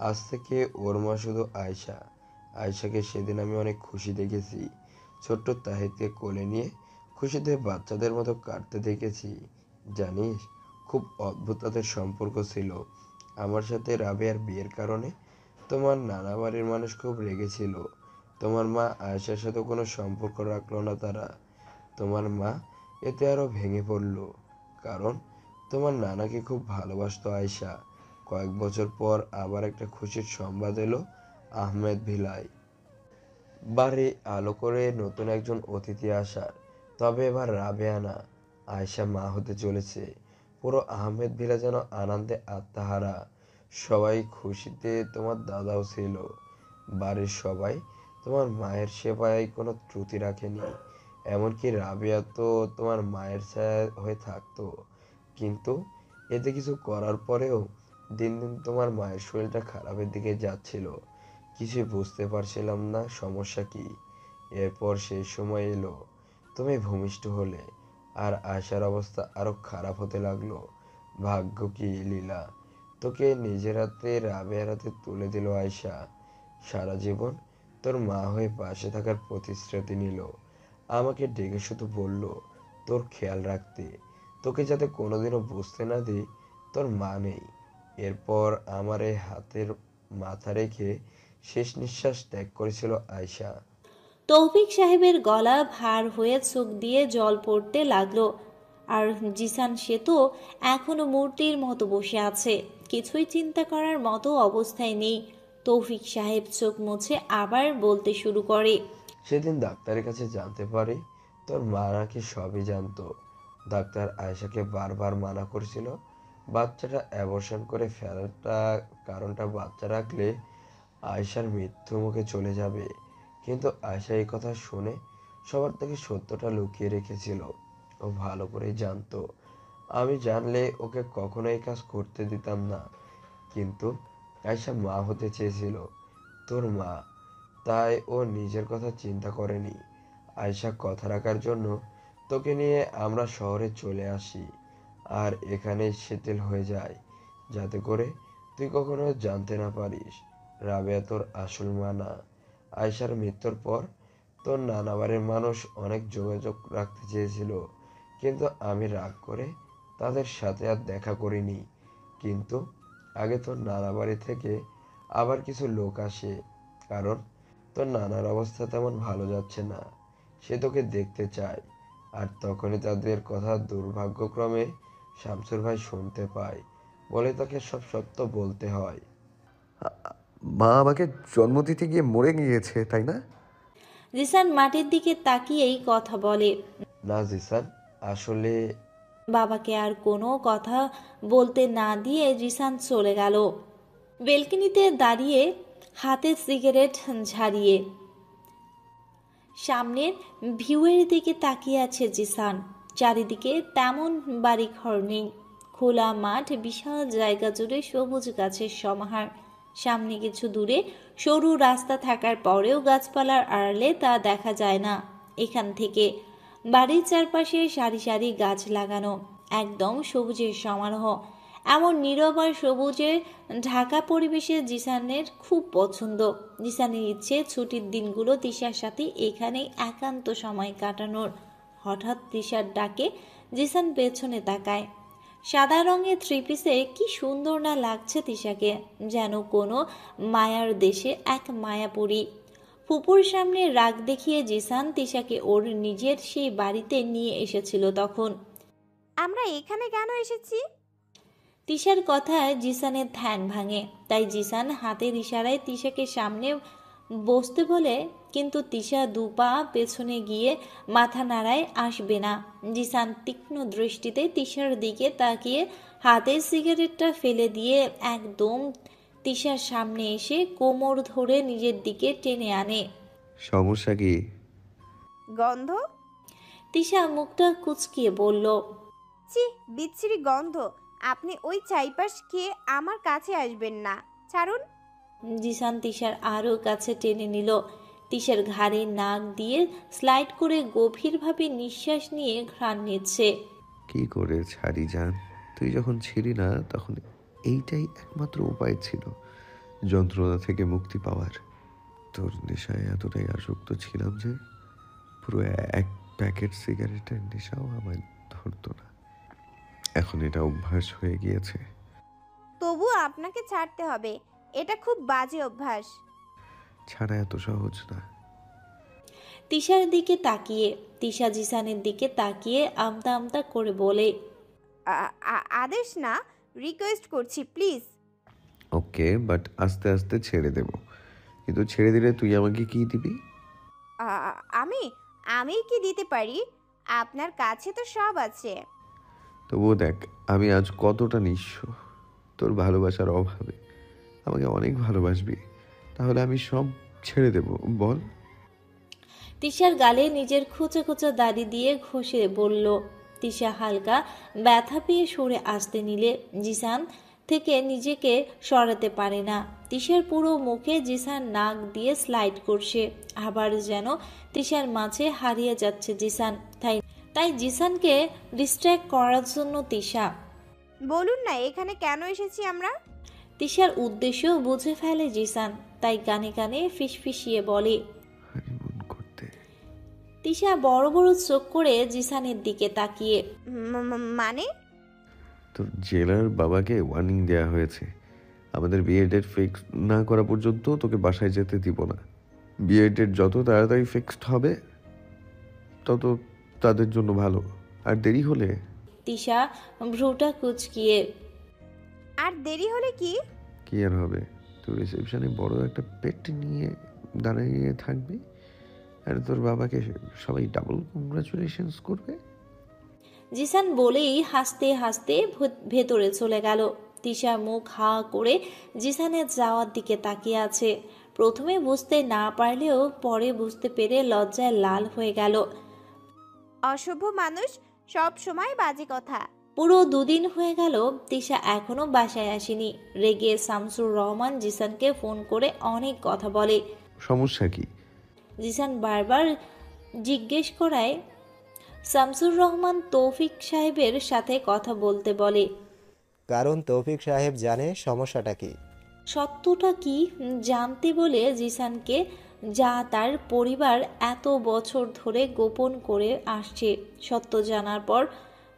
S9: আজ থেকে ওর মা শুধু আয়েশা। আয়েশাকে সেদিন আমি অনেক খুশি দেখেছি। ছোট্ট তাহিদকে কোলে নিয়ে খুশিতে বাচ্চাদের মতো কাঁদতে দেখেছি। জানিস, খুব অদ্ভুত তাদের সম্পর্ক ছিল। আমার সাথে রাবেয়ার বিয়ের কারণে তোমার নানা বাড়ির মানুষ খুব রেগেছিল। তোমার মা আয়েশার সাথে কোনো সম্পর্ক রাখলো না তারা। তোমার মা এতে আরো ভেঙে পড়ল, কারণ তোমার নানাকে খুব ভালোবাসতো আয়েশা। কয়েক বছর পর আবার একটা খুশির সংবাদ এলো আহমেদ ভিলায়। বাড়ি আলো করে নতুন একজন অতিথি আসার। তবে এবার রাবেয়া না, আয়েশা মা হতে চলেছে। পুরো আহমেদ ভিলা যেন আনন্দে আত্মহারা। সবাই খুশিতে, তোমার দাদাও ছিল। বাড়ির সবাই তোমার মায়ের সেবায় কোনো ত্রুটি রাখেনি। এমনকি রাবেয়া তো তোমার মায়ের ছায়া হয়ে থাকতো। কিন্তু এতে কিছু করার পরেও দিন দিন তোমার মায়ের শরীরটা খারাপের দিকে যাচ্ছিল। কিছুই বুঝতে পারছিলাম না সমস্যা কি। এরপর সেই সময় এলো, তুমি ভূমিষ্ঠ হলে, আর আয়শার অবস্থা আরো খারাপ হতে লাগলো। ভাগ্য কি লীলা, তোকে নিজের হাতে রাবেয়ার হাতে তুলে দিল আয়শা। সারা জীবন তোর মা হয়ে পাশে থাকার প্রতিশ্রুতি নিল। আমাকে ডেকে শুধু বলল তোর খেয়াল রাখতে, তোকে যাতে কোনোদিনও বুঝতে না দিই তোর মা নেই। এরপর আমার এই হাতের মাথা রেখে শেষ নিঃশ্বাস ত্যাগ করেছিল আয়শা।
S1: তৌফিক সাহেবের গলা ভার হয়ে চোখ দিয়ে জল পড়তে লাগলো। আর জিসান, সে তো এখনো মূর্তির মতো বসে আছে, কিছুই চিন্তা করার মতো অবস্থায় নেই। তৌফিক সাহেব চোখ মুছে আবার বলতে শুরু করে।
S9: সেদিন ডাক্তারের কাছে জানতে পারি তোর মা নাকি সবই জানতো। ডাক্তার আয়েশাকে বারবার মানা করেছিল বাচ্চাটা অ্যাবর্শন করে ফেলাটা, কারণটা বাচ্চা রাখলে আয়েশার মৃত্যু মুখে চলে যাবে। কিন্তু আয়েশা এই কথা শুনে সবার থেকে সত্যটা লুকিয়ে রেখেছিল। ও ভালো করেই জানতো আমি জানলে ওকে কখনো এই কাজ করতে দিতাম না। কিন্তু আয়েশা মা হতে চেয়েছিল, তোর মা, তাই ও নিজের কথা চিন্তা করেনি। আয়েশা কথা রাখার জন্য তোকে নিয়ে আমরা শহরে চলে আসি আর এখানেই সেটেল হয়ে যায়, যাতে করে তুই কখনো জানতে না পারিস রাবেয়া তোর আসল মা না। আয়েশার মৃত্যুর পর তোর নানা বাড়ির মানুষ অনেক যোগাযোগ রাখতে চেয়েছিল, কিন্তু আমি রাগ করে তাদের সাথে আর দেখা করিনি। কিন্তু আগে তোর নানা বাড়ি থেকে আবার কিছু লোক আসে, কারণ তোর নানার অবস্থা তেমন ভালো যাচ্ছে না, সে তোকে দেখতে চায়। আর তখনই তাদের কথা দুর্ভাগ্যক্রমে শামসুর ভাই শুনতে পায়, বলে তাকে সব সত্য বলতে হয়।
S2: মা আমাকে জন্ম দিতে গিয়ে মরে গিয়েছে, তাই না?
S1: জিসান মাটির দিকে তাকিয়েই কথা বলে।
S9: না জিসান, আসলে
S1: বাবাকে আর কোনো কথা বলতে না দিয়ে জিসান চলে গেল। বেলকনিতে দাঁড়িয়ে হাতে সিগারেট ঝাড়িয়ে সামনের ভিউয়ের দিকে তাকিয়ে আছে জিসান। চারিদিকে তেমন বাড়িঘর নেই, খোলা মাঠ, বিশাল জায়গা জুড়ে সবুজ গাছের সমাহার। সামনে কিছু দূরে সরু রাস্তা থাকার পরেও গাছপালার আড়ালে তা দেখা যায় না। এখান থেকে বাড়ির চারপাশে সারি সারি গাছ লাগানো, একদম সবুজের সমারোহ। এমন নীরব আর সবুজের ঢাকা পরিবেশে জিসানের খুব পছন্দ। জিসানের ইচ্ছে ছুটির দিনগুলো তিশার সাথে এখানেই একান্ত সময় কাটানোর। হঠাৎ তিশার ডাকে জিসান পেছনে তাকায়। সাদা রঙের থ্রি পিসে কি সুন্দর না লাগছে তিশাকে, যেন কোনো মায়ার দেশে এক মায়াপুরী। ফুপুর সামনে রাগ দেখিয়ে জিসান তিশাকে ওর নিজের সেই বাড়িতে নিয়ে এসেছিল তখন।
S7: আমরা এখানে কেন এসেছি?
S1: তিশার কথায় জিসানের ধ্যান ভাঙে, তাই জিসান হাতের ইশারায় তিশাকে সামনে বসতে বলে, কিন্তু তিশা দুপা পেছনে গিয়ে মাথা নাড়ায় আসবে না। জিসান তীক্ষ্ণ দৃষ্টিতে তিশার দিকে তাকিয়ে হাতের সিগারেটটা ফেলে দিয়ে একদম তিশার সামনে এসে কোমর ধরে নিজের দিকে টেনে আনে।
S2: সমস্যা কি?
S7: গন্ধ।
S1: তিশা মুখটা কুচকিয়ে বলল,
S7: ছি, বিচ্ছিরি গন্ধ। আপনি ওই চাইপাশ খেয়ে আমার কাছে আসবেন না, ছাড়ুন।
S1: জিসান তিশার আরও কাছে টেনে নিল। তিশার ঘাড়ে নাক দিয়ে স্লাইড করে গভীরভাবে নিঃশ্বাস নিয়ে ঘ্রাণ নিচ্ছে।
S2: কি করে ছাড়ি জান? তুই যখন ছিলি না তখন এইটাই একমাত্র উপায় ছিল যন্ত্রণা থেকে মুক্তি পাওয়ার। তোর নেশায় এতটাই আসক্ত ছিলাম যে পুরো এক প্যাকেট সিগারেটের নেশাও আমার ধরতো না। এখন এটা অভ্যাস হয়ে গিয়েছে।
S7: তবু আপনাকে ছাড়তে হবে, এটা খুব বাজে অভ্যাস।
S2: ছাড়া এত সহজ না।
S1: তিশার দিকে তাকিয়ে তিশা জিসানের দিকে তাকিয়ে আমতা আমতা করে বলে,
S7: আদেশ না, রিকোয়েস্ট করছি প্লিজ।
S2: ওকে, বাট আস্তে আস্তে ছেড়ে দেব। কিন্তু ছেড়ে দিলে তুই আমাকে কি দিবি?
S7: আমি আমি কি দিতে পারি? আপনার কাছে তো সব আছে।
S2: তবুও দেখ, আমি আজ কতটা নিঃস্ব তোর ভালোবাসার অভাবে। আমাকে অনেক ভালোবাসবি, তাহলে আমি সব ছেড়ে দেব, বল।
S1: তিশার গালে নিজের খোঁচা খোঁচা দাড়ি দিয়ে ঘষে বলল। তিশা হালকা ব্যথা পেয়ে সরে আসতে নিলে জিসান থেকে নিজেকে সরাতে পারে না। তিশার পুরো মুখে জিসান নাক দিয়ে স্লাইড করছে, আবার যেন তিশার মাঝে হারিয়ে যাচ্ছে জিসান। তাই জিসানকে ডিস্ট্র্যাক্ট করার জন্য তিশা,
S7: বলুন না এখানে কেন এসেছি আমরা?
S1: তিশার উদ্দেশ্য বুঝে ফেলে জিসান, তাই কানে কানে ফিসফিসিয়ে বলে। তিশা বড় বড় চোখ করে জিসানের দিকে তাকিয়ে,
S7: মানে?
S2: তোর জেলার বাবাকে ওয়ার্নিং দেওয়া হয়েছে, আমাদের বিয়ের ডেট ফিক্স না করা পর্যন্ত তোকে বাসায় যেতে দিব না। বিয়ের ডেট যত তাড়াতাড়ি ফিক্সড হবে তত তাদের জন্য ভালো, আর দেরি হলে।
S1: তিশা ভ্রুটা কুচকিয়ে,
S7: আর দেরি হলে কি?
S2: কি আর হবে, তুই রিসেপশনে বড় একটা পেট নিয়ে দাঁড়িয়ে থাকবি, আর তোর বাবাকে সবাই ডাবল কংগ্রাচুলেশনস করবে।
S1: জিসান বলেই হাসতে হাসতে ভেতরে চলে গেল। তিশা মুখ হা করে জিসানের যাওয়ার দিকে তাকিয়ে আছে। প্রথমে বুঝতে না পারলেও পরে বুঝতে পেরে লজ্জায় লাল হয়ে গেল।
S7: অসভ্য মানুষ, সব সময় বাজে কথা।
S1: পুরো 2 দিন হয়ে গেল তিশা এখনো বাসায় আসেনি। রেগে শামসুর রহমান জিসানকে ফোন করে অনেক কথা বলে।
S2: সমস্যা কি?
S1: জিসান বারবার জিজ্ঞেস করায় শামসুর রহমান তৌফিক সাহেবের সাথে কথা বলতে বলে।
S10: কারণ তৌফিক সাহেব জানে সমস্যাটা কি।
S1: সত্যটা কি জানতে বলে জিসানকে, যা তার পরিবার এত বছর ধরে গোপন করে আসছে। সত্য জানার পর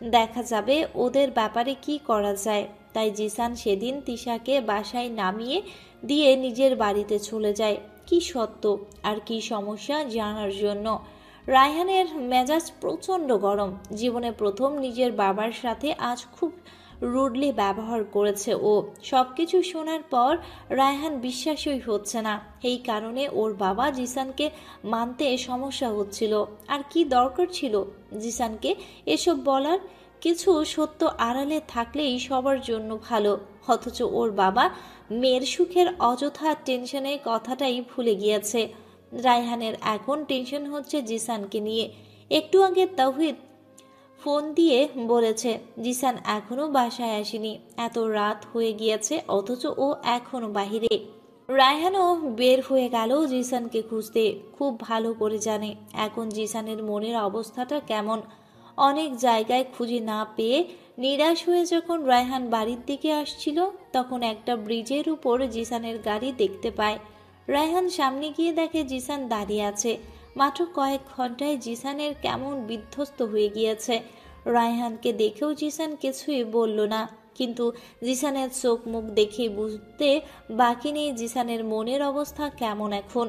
S1: দেখা যাবে ওদের ব্যাপারে কি করা যায়। তাই জিসান সেদিন তিশাকে বাসায় নামিয়ে দিয়ে নিজের বাড়িতে চলে যায় কি সত্য আর কি সমস্যা জানার জন্য। রায়হানের মেজাজ প্রচণ্ড গরম। জীবনে প্রথম নিজের বাবার সাথে আজ খুব রুডলি ব্যবহার করেছে ও। সব কিছু শোনার পর রায়হান বিশ্বাসই হচ্ছে না। এই কারণে ওর বাবা জিসানকে মানতে সমস্যা হচ্ছিল। আর কি দরকার ছিল জিসানকে এসব বলার? কিছু সত্য আড়ালে থাকলেই সবার জন্য ভালো। অথচ ওর বাবা মেয়ের সুখের অযথা টেনশনের কথাটাই ভুলে গিয়েছে। রায়হানের এখন টেনশন হচ্ছে জিসানকে নিয়ে। একটু আগে তাওহিদ ফোন দিয়ে বলেছে জিসান এখনো বাসায় আসেনি। এত রাত হয়ে গিয়েছে অথচ ও এখনো বাহিরে। রায়হানও বের হয়ে গেল জিসানকে খুঁজতে। খুব ভালো করে জানে এখন জিসানের মনের অবস্থাটা কেমন। অনেক জায়গায় খুঁজে না পেয়ে নিরাশ হয়ে যখন রায়হান বাড়ির দিকে আসছিল তখন একটা ব্রিজের উপর জিসানের গাড়ি দেখতে পায়। রায়হান সামনে গিয়ে দেখে জিসান দাঁড়িয়ে আছে। মাত্র কয়েক ঘন্টায় জিসানের কেমন বিধ্বস্ত হয়ে গিয়েছে। রায়হানকে দেখেও জিসান কিছুই বলল না, কিন্তু জিসানের চোখ মুখ দেখে বুঝতে বাকি নেই জিসানের মনের অবস্থা কেমন এখন।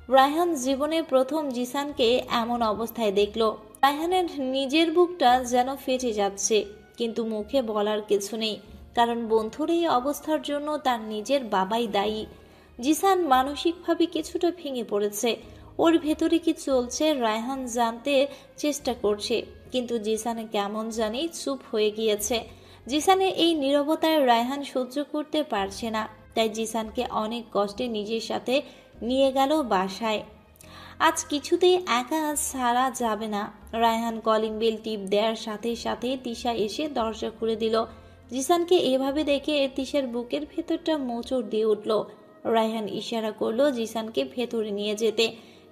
S1: রায়হান জীবনে প্রথম জিসানকে এমন অবস্থায় দেখল। রায়হানের নিজের বুকটা যেন ফেটে যাচ্ছে, কিন্তু মুখে বলার কিছু নেই, কারণ বন্ধুর এই অবস্থার জন্য তার নিজের বাবাই দায়ী। জিসান মানসিকভাবে কিছুটা ভেঙে পড়েছে। ওর ভেতরে কি চলছে রায়হান জানতে চেষ্টা করছে, কিন্তু জিসানে কেমন জানি চুপ হয়ে গিয়েছে। জিসানের এই নীরবতায় রায়হান সহ্য করতে পারছে না, তাই জিসানকে অনেক কষ্টে নিজের সাথে নিয়ে গেল বাসায়। আজ কিছুতেই একা ছাড়া যাবে না। রায়হান কলিং বেল টিপ দেওয়ার সাথে সাথে তিশা এসে দরজা খুলে দিল। জিসানকে এভাবে দেখে তিশার বুকের ভেতরটা মোচড় দিয়ে উঠল। রায়হান ইশারা করলো জিসানকে ভেতরে নিয়ে যেতে।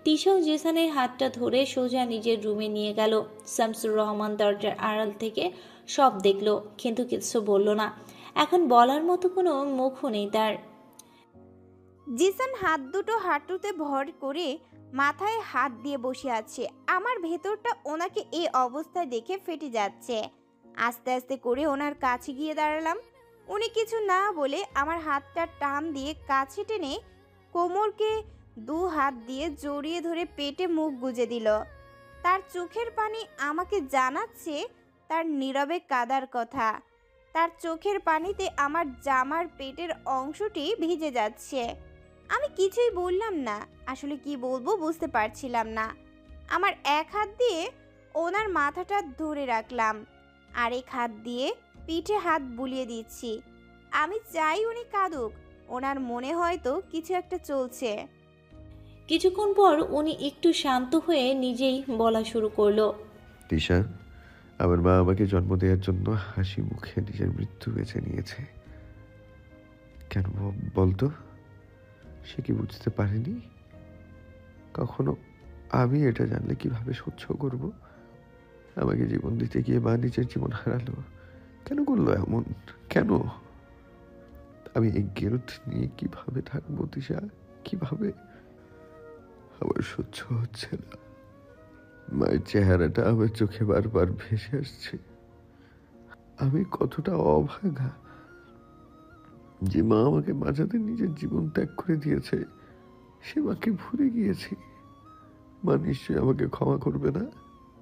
S1: তিশাও জিসানের হাতটা ধরে সোজা নিজের রুমে নিয়ে গেল। শামসুর রহমান দরজার আড়াল থেকে সব দেখলো, কিন্তু কিছু বলল না। এখন বলার মতো কোনো মুখও নেই তার।
S7: জিসান হাত দুটো হাঁটুতে ভর করে মাথায় হাত দিয়ে বসে আছে। আমার ভেতরটা ওনাকে এই অবস্থায় দেখে ফেটে যাচ্ছে। আস্তে আস্তে করে ওনার কাছে গিয়ে দাঁড়ালাম। উনি কিছু না বলে আমার হাতটা টান দিয়ে কাছে টেনে কোমরকে দু হাত দিয়ে জড়িয়ে ধরে পেটে মুখ গুজে দিল। তার চোখের পানি আমাকে জানাচ্ছে তার নীরবে কাঁদার কথা। তার চোখের পানিতে আমার জামার পেটের অংশটি ভিজে যাচ্ছে। আমি কিছুই বললাম না, আসলে কি বলবো বুঝতে পারছিলাম না। আমার এক হাত দিয়ে ওনার মাথাটা ধরে রাখলাম, আরেক হাত দিয়ে পিঠে হাত বুলিয়ে দিচ্ছি। আমি চাই উনি কাঁদুক, ওনার মনে হয়তো কিছু একটা চলছে।
S1: কিছুক্ষণ পর উনি একটু শান্ত হয়ে নিজেই বলা শুরু করলো।
S2: তিশা, আমার মা আমাকে জন্ম দেওয়ার জন্য হাসি মুখে নিজের মৃত্যু বেছে নিয়েছে। কেন বলতো? সে কি বুঝতে পারেনি? কখনো আমি এটা জানলে কিভাবে সহ্য করব? আমাকে জীবন দিতে গিয়ে মা নিজের জীবন হারালো। কেন করলো এমন? কেন? আমি এই গিল্ট নিয়ে কিভাবে থাকবো তিশা? কিভাবে? আমার সহ্য হচ্ছে না। মায়ের চেহারাটা আমার চোখে বারবার ভেসে আসছে। আমি কতটা অভাগা যে মা আমাকে বাঁচাতে নিজের জীবন ত্যাগ করে দিয়েছে। সে মাকে ভুলে গিয়েছি। মা নিশ্চয়ই আমাকে ক্ষমা করবে না।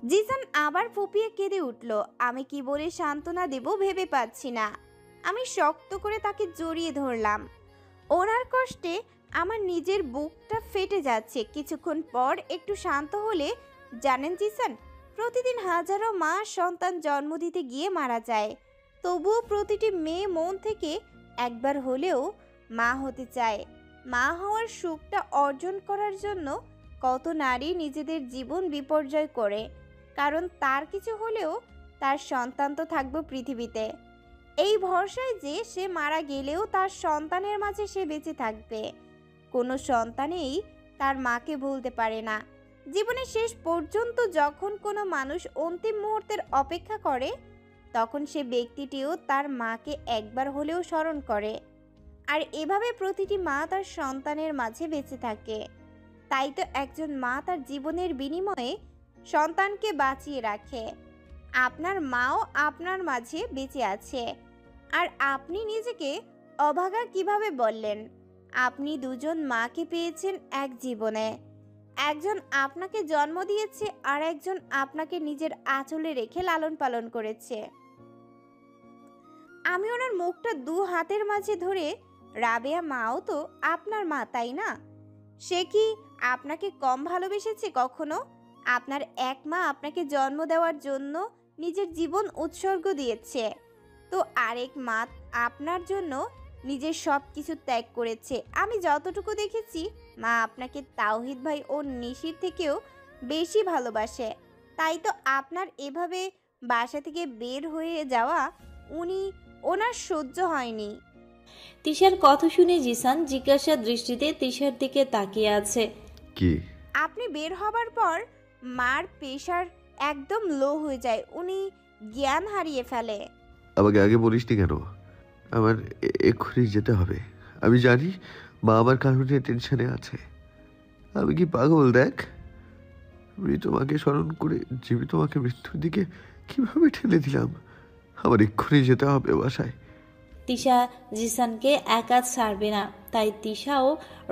S7: জিসান আবার ফুপিয়ে কেঁদে উঠল। আমি কি বলে সান্ত্বনা দেব ভেবে পাচ্ছি না। আমি শক্ত করে তাকে জড়িয়ে ধরলাম। ওনার কষ্টে আমার নিজের বুকটা ফেটে যাচ্ছে। কিছুক্ষণ পর একটু শান্ত হলে, জানেন জিসান, প্রতিদিন হাজারো মা সন্তান জন্ম দিতে গিয়ে মারা যায়, তবুও প্রতিটি মেয়ে মন থেকে একবার হলেও মা হতে চায়। মা হওয়ার সুখটা অর্জন করার জন্য কত নারী নিজেদের জীবন বিপর্যয় করে, কারণ তার কিছু হলেও তার সন্তান তো থাকবে পৃথিবীতে। এই ভরসায় যে সে মারা গেলেও তার সন্তানের মাঝে সে বেঁচে থাকবে। কোনো সন্তানেই তার মাকে ভুলতে পারে না। জীবনের শেষ পর্যন্ত যখন কোনো মানুষ অন্তিম মুহূর্তের অপেক্ষা করে, তখন সে ব্যক্তিটিও তার মাকে একবার হলেও স্মরণ করে। আর এভাবে প্রতিটি মা তার সন্তানের মাঝে বেঁচে থাকে। তাই তো একজন মা তার জীবনের বিনিময়ে সন্তানকে বাঁচিয়ে রাখে। আপনার মাও আপনার মাঝে বেঁচে আছে, আর আপনি নিজেকে অভাগা কিভাবে বললেন? আপনি দুজন মাকে পেয়েছেন এক জীবনে। একজন আপনাকে জন্ম দিয়েছে, আর একজন আপনাকে নিজের আঁচলে রেখে লালন পালন করেছে। আমি ওনার মুখটা দু হাতের মাঝে ধরে, রাবেয়া মাও তো আপনার মা, তাই না? সে কি আপনাকে কম ভালোবেসেছে কখনো? আপনার এক মা আপনাকে জন্ম দেওয়ার জন্য নিজের জীবন উৎসর্গ দিয়েছে, তো আরেক মা আপনার জন্য নিজের সব কিছু ত্যাগ করেছে। আমি যতটুকু দেখেছি, মা আপনাকে তাওহিদ ভাই ও নিশির থেকেও বেশি ভালোবাসে। তাই তো আপনার এভাবে বাসা থেকে বের হয়ে যাওয়া ওনার সহ্য হয়নি।
S1: তিশার কথা শুনে জিসান জিজ্ঞাসা দৃষ্টিতে তিশার দিকে তাকিয়ে আছে।
S2: কি?
S7: আপনি বের হবার পর মার প্রেশার একদম লো হয়ে যায়, উনি জ্ঞান হারিয়ে ফেলে।
S2: আমাকে আগে বলিসনি কেন? আমার এক্ষুনি যেতে হবে। আমি জানি মা আমার কারণে টেনশনে আছে। আমি কি পাগল? দেখ, তোমাকে স্মরণ করে জীবিত তোমাকে মৃত্যুর দিকে কিভাবে ঠেলে দিলাম। আমার এক্ষুনি যেতে হবে বাসায়।
S1: তিশা জিসানকে একা ছাড়বে না, তাই তিশা ও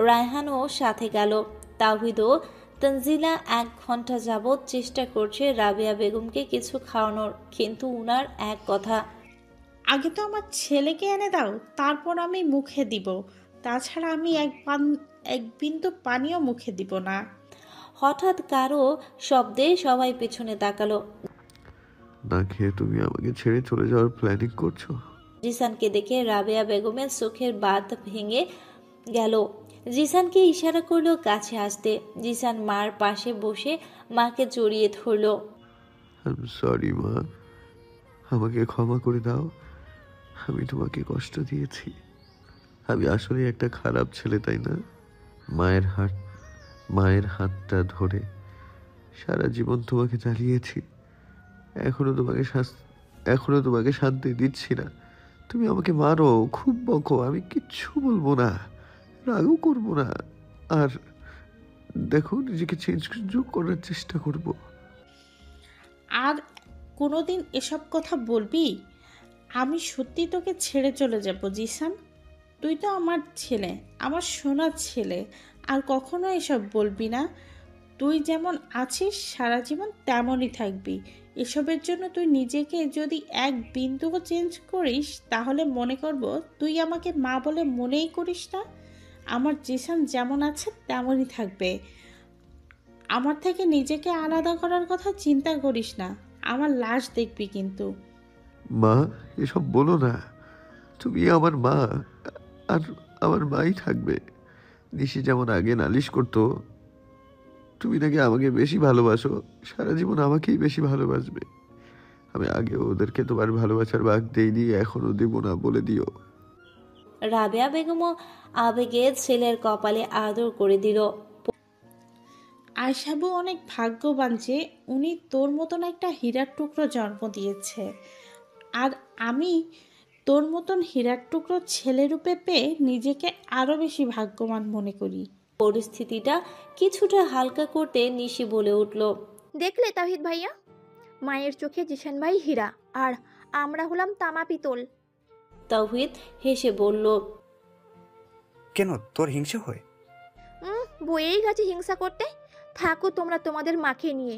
S1: রায়হানও সাথে গেল। তাওহিদ ও তানজিলা 1 ঘন্টা যাবৎ চেষ্টা করছে রাবেয়া বেগমকে কিছু খাওয়ানোর, কিন্তু উনার এক কথা,
S3: আগে তো আমার ছেলেকে এনে দাও, তারপর আমি মুখে দিব। তাছাড়া আমি এক বিন্দু পানিও মুখে দিব না।
S1: হঠাৎ কারো শব্দে সবাই পেছনে তাকালো।
S2: না খেয়ে তুমি আমাকে ছেড়ে চলে যাওয়ার প্ল্যানিং করছো?
S1: জিসানকে দেখে রাবেয়া বেগমের চোখের বাঁধ ভেঙে গেল। জিসানকে ইশারা করলো কাছে আসতে। জিসান মার পাশে বসে মাকে জড়িয়ে ধরল।
S2: সরি মা, আমাকে ক্ষমা করে দাও। আমি তোমাকে কষ্ট দিয়েছি। আমি আসলে একটা খারাপ ছেলে, তাই না? মায়ের হাতটা ধরে সারা জীবন তোমাকে জ্বালিয়েছি। এখনো তোমাকে শান্তি দিচ্ছি না। তুমি আমাকে মারো, খুব বকো, আমি কিচ্ছু বলবো না, রাগও করবো না। আর দেখো, নিজেকে চেঞ্জ করার চেষ্টা করব।
S3: আর কোনোদিন এসব কথা বলবি? আমি সত্যি তোকে ছেড়ে চলে যাব জিসান। তুই তো আমার ছেলে, আমার সোনার ছেলে। আর কখনো এসব বলবি না। তুই যেমন আছিস সারা জীবন তেমনই থাকবি। এসবের জন্য তুই নিজেকে যদি এক বিন্দুও চেঞ্জ করিস, তাহলে মনে করব তুই আমাকে মা বলে মনেই করিস না। আমার জিসান যেমন আছে তেমনই থাকবে। আমার থেকে নিজেকে আলাদা করার কথা চিন্তা করিস না। আমার লাশ দেখবি কিন্তু।
S2: মা, এসব বলো না। তুমি আমার মা, আর আমার মাই থাকবে। নিশি যেমন আগে নালিশ করতো তুমি নাকি আমাকে বেশি ভালোবাসো, সারা জীবন আমাকেই বেশি ভালোবাসবে। আমি আগে ওদেরকে তোমার ভালোবাসার ভাগ দেইনি, এখনো দেব না, বলে দিও।
S1: রাবেয়া বেগমও আবেগে ছেলের কপালে আদর করে দিল।
S3: আয়শাবু অনেক ভাগ্যবান যে উনি তোর মতন একটা হীরার টুকরো জন্ম দিয়েছে। আর আমি তোর মতন হীরার টুকরো ছেলেরূপে পেয়ে নিজেকে আরো বেশি ভাগ্যবান মনে করি।
S1: পরিস্থিতিটা কিছুটা হালকা করতে নিশি বলে উঠল,
S5: দেখলে তাহিদ ভাইয়া, মায়ের চোখে জিসান ভাই হীরা, আর আমরা হলাম তামা পিতল।
S1: তাওহিদ হেসে বলল,
S11: কেন তোর হিংসা হয়?
S5: বইয়েই গেছে হিংসা করতে। থাকো তোমরা তোমাদের মাকে নিয়ে,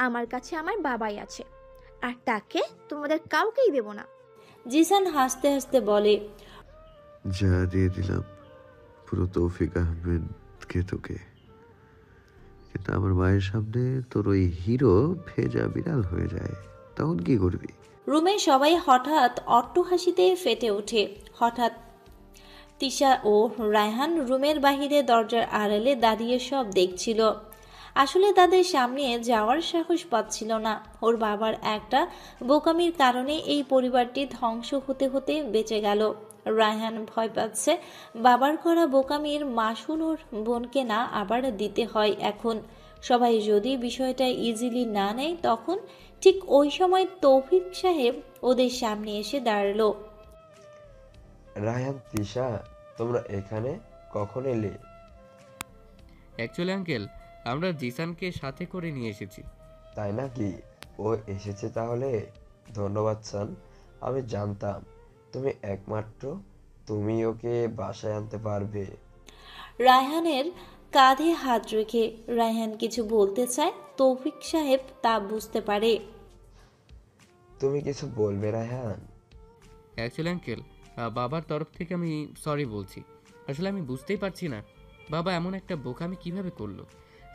S5: আমার কাছে আমার বাবাই আছে, আর তাকে তোমাদের কাউকেই দেব না।
S1: জিসান হাসতে হাসতে বলে,
S2: যা দিয়ে দিলাম পুরো তৌফিক আহমেদকে তোকে, কিন্তু আমার মায়ের সামনে তোর ওই হিরো ভেজা বিড়াল হয়ে যায়, তখন কি করবি?
S1: রুমে সবাই হঠাৎ অট্টহাসিতে ফেটে ওঠে। হঠাৎ তিশা ও রায়হান রুমের বাহিরে দরজার আড়ালে দাঁড়িয়ে সব দেখছিল। আসলে তাদের সামনে যাওয়ার সাহস পাচ্ছিল না। ওর বাবার একটা বোকামির কারণে এই পরিবারটি ধ্বংস হতে হতে বেঁচে গেল। রায়হান ভয় পাচ্ছে বাবার করা বোকামির মাসুল ওর বোনকে না আবার দিতে হয়। এখন সবাই যদি বিষয়টা ইজিলি না নেয়, তখন ঠিক ওই সময় তৌফিক সাহেব ওদের সামনে এসে দাঁড়ালো।
S9: রায়হান, তিশা, তোমরা এখানে কখন এলে?
S4: অ্যাকচুয়ালি আঙ্কেল, আমরা জিসানকে সাথে করে নিয়ে এসেছি।
S9: তাই নাকি? ও এসেছে তাহলে? ধন্যবাদ সান। আমি জানতাম তুমি একমাত্র তুমি ওকে বাসায় আনতে পারবে।
S1: রায়হানের কাঁধে হাত রেখে রায়হান কিছু বলতে চায়, তৌফিক সাহেব তা বুঝতে পারে।
S9: তুমি কিছু বলবে রায়হান?
S4: অ্যাকচুয়ালি আঙ্কেল, বাবার তরফ থেকে আমি সরি বলছি। আসলে আমি বুঝতেই পারছি না বাবা এমন একটা বোকামি কিভাবে করলো।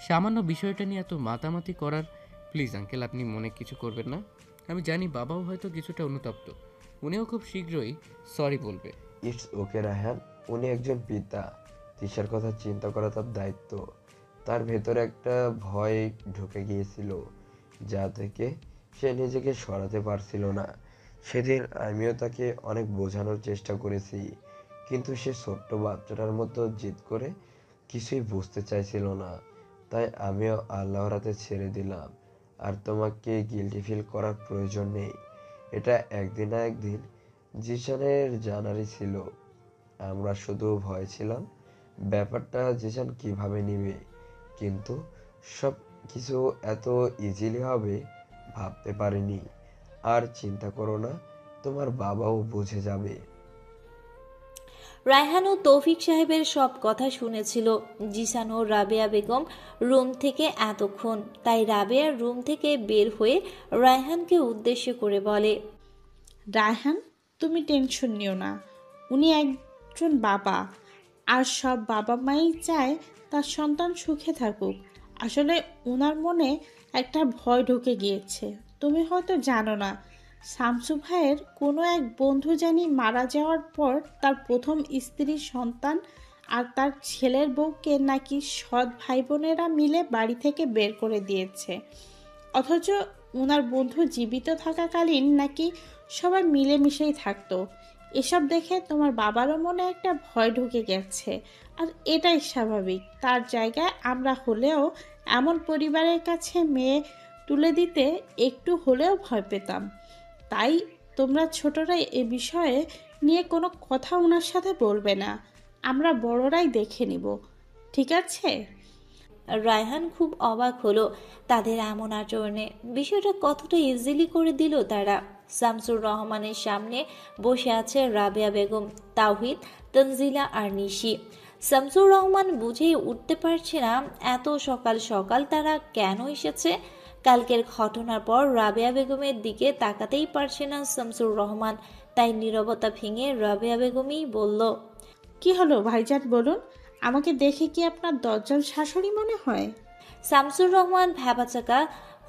S4: সামান্য বিষয়টা নিয়ে এত মাতামাতি করার। প্লিজ আঙ্কেল, আপনি মনে কিছু করবেন না। আমি জানি বাবাও হয়তো কিছুটা অনুতপ্ত, উনিও খুব শীঘ্রই সরি বলবে।
S9: ইটস ওকে রায়হান, উনি একজন পিতা। তিশার কথা চিন্তা করা তার দায়িত্ব। তার ভেতরে একটা ভয় ঢুকে গিয়েছিল, যা থেকে সে নিজেকে সরাতে পারছিল না। সেদিন আমিও তাকে অনেক বোঝানোর চেষ্টা করেছি, কিন্তু সে ছোট্ট বাচ্চাটার মতো জিদ করে কিছুই বুঝতে চাইছিল না। তাই আমিও আল্লাহর হাতে ছেড়ে দিলাম। আর তোমাকে গিল্টি ফিল করার প্রয়োজন নেই। এটা একদিন না একদিন জিশানের জানারই ছিল। আমরা শুধু ভয় ছিলাম ব্যাপারটা জিশান কিভাবে নিবে, কিন্তু সব কিছু এত ইজিলি হবে ভাবতে পারিনি। আর চিন্তা করো না, তোমার বাবাও বুঝে যাবে।
S1: রায়হান ও তৌফিক সাহেবের সব কথা শুনেছিল জিসান ও রাবেয়া বেগম রুম থেকে এতক্ষণ। তাই রাবেয়ার রুম থেকে বের হয়ে রায়হানকে উদ্দেশ্য করে বলে,
S3: রায়হান, তুমি টেনশন নিও না। উনি একজন বাবা, আর সব বাবা মাই চায় তার সন্তান সুখে থাকুক। আসলে ওনার মনে একটা ভয় ঢুকে গিয়েছে। তুমি হয়তো জানো না, শামসু ভাইয়ের কোনো এক বন্ধু জানি মারা যাওয়ার পর তার প্রথম স্ত্রীর সন্তান আর তার ছেলের বউকে নাকি সৎ ভাই বোনেরা মিলে বাড়ি থেকে বের করে দিয়েছে। অথচ ওনার বন্ধু জীবিত থাকাকালীন নাকি সবাই মিলেমিশেই থাকতো। এসব দেখে তোমার বাবারও মনে একটা ভয় ঢুকে গেছে। আর এটাই স্বাভাবিক। তার জায়গায় আমরা হলেও এমন পরিবারের কাছে মেয়ে তুলে দিতে একটু হলেও ভয় পেতাম। তাই তোমরা ছোটরা এ বিষয়ে নিয়ে কোনো কথা ওনার সাথে বলবে না। আমরা বড়রাই দেখে নিব, ঠিক আছে?
S1: রায়হান খুব অবাক হলো তাদের এমন আচরণে। বিষয়টা কতটা ইজিলি করে দিল তারা। শামসুর রহমানের সামনে বসে আছে রাবেয়া বেগম, তাওহিদ, তনজিলা আর নিশি। শামসুর রহমান বুঝেই উঠতে পারছে না এত সকাল সকাল তারা কেন এসেছে। কালকের ঘটনার পর রাবেয়া বেগমের দিকে তাকাতেই পারছে না শামসুর রহমান। তাই নীরবতা ভেঙে রাবেয়া বেগমই বলল,
S3: কি হলো ভাইজান, বলুন। আমাকে দেখে কি আপনার দজ্জাল শাশুড়ি মনে হয়?
S1: শামসুর রহমান ভ্যাবাচাকা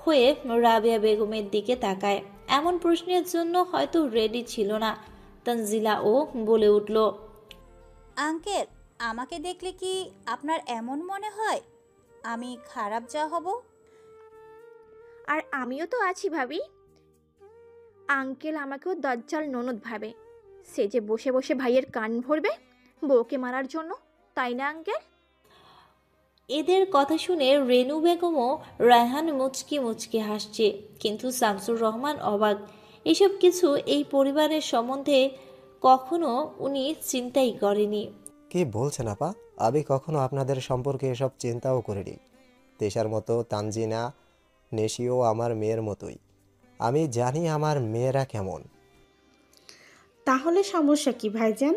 S1: হয়ে রাবেয়া বেগমের দিকে তাকায়। এমন প্রশ্নের জন্য হয়তো রেডি ছিল না। তনজিলা ও বলে উঠল,
S12: আঙ্কেল, আমাকে দেখলে কি আপনার এমন মনে হয় আমি খারাপ যা হব?
S5: আর আমিও তো আছি ভাবি। আঙ্কেল আমাকেও দজ্জাল ননদ ভাবে। সে যে বসে বসে ভাইয়ের কান ভরবে বউকে মারার জন্য, তাই না আঙ্কেল?
S1: এদের কথা শুনে রেনু বেগমও রায়হান মুচকি মুচকি হাসছে, কিন্তু শামসুর রহমান অবাক। এসব কিছু এই পরিবারের সম্বন্ধে কখনো উনি চিন্তাই করেনি।
S10: কি বলছেন আপা? আমি কখনো আপনাদের সম্পর্কে এসব চিন্তাও করিনি। তেশার মতো তানজিনা, নেশিও আমার মেয়ের মতোই। আমি জানি আমার মেয়েরা কেমন।
S3: তাহলে সমস্যা কি ভাইজান?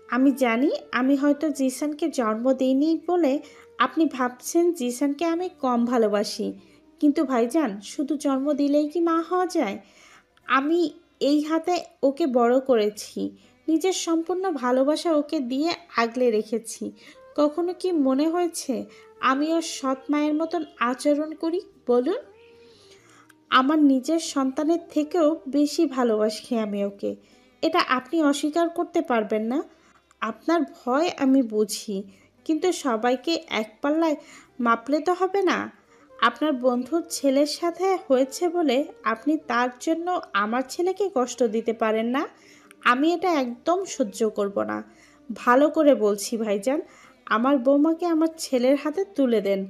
S3: আমি জানি আমি হয়তো জিসানকে জন্ম দিইনি বলে আপনি ভাবছেন জিসানকে আমি কম ভালোবাসি। কিন্তু ভাইজান, শুধু জন্ম দিলেই কি মা হওয়া যায়? আমি এই হাতে ওকে বড় করেছি, নিজের সম্পূর্ণ ভালোবাসা ওকে দিয়ে আগলে রেখেছি। কখনো কি মনে হয়েছে আমি ওর সৎ মায়ের মতন আচরণ করি? বলুন। আমার নিজের সন্তানের থেকেও বেশি ভালোবাসি আমি ওকে। এটা আপনি অস্বীকার করতে পারবেন না। আপনার ভয় আমি বুঝি, কিন্তু সবাইকে এক পাল্লায় মাপলে তো হবে না। আপনার বন্ধুর ছেলের সাথে হয়েছে বলে আপনি তার জন্য আমার ছেলেকে কষ্ট দিতে পারেন না। আমি এটা একদম সহ্য করব না। ভালো করে বলছি ভাইজান, আমার বৌমাকে আমার ছেলের হাতে তুলে দেন।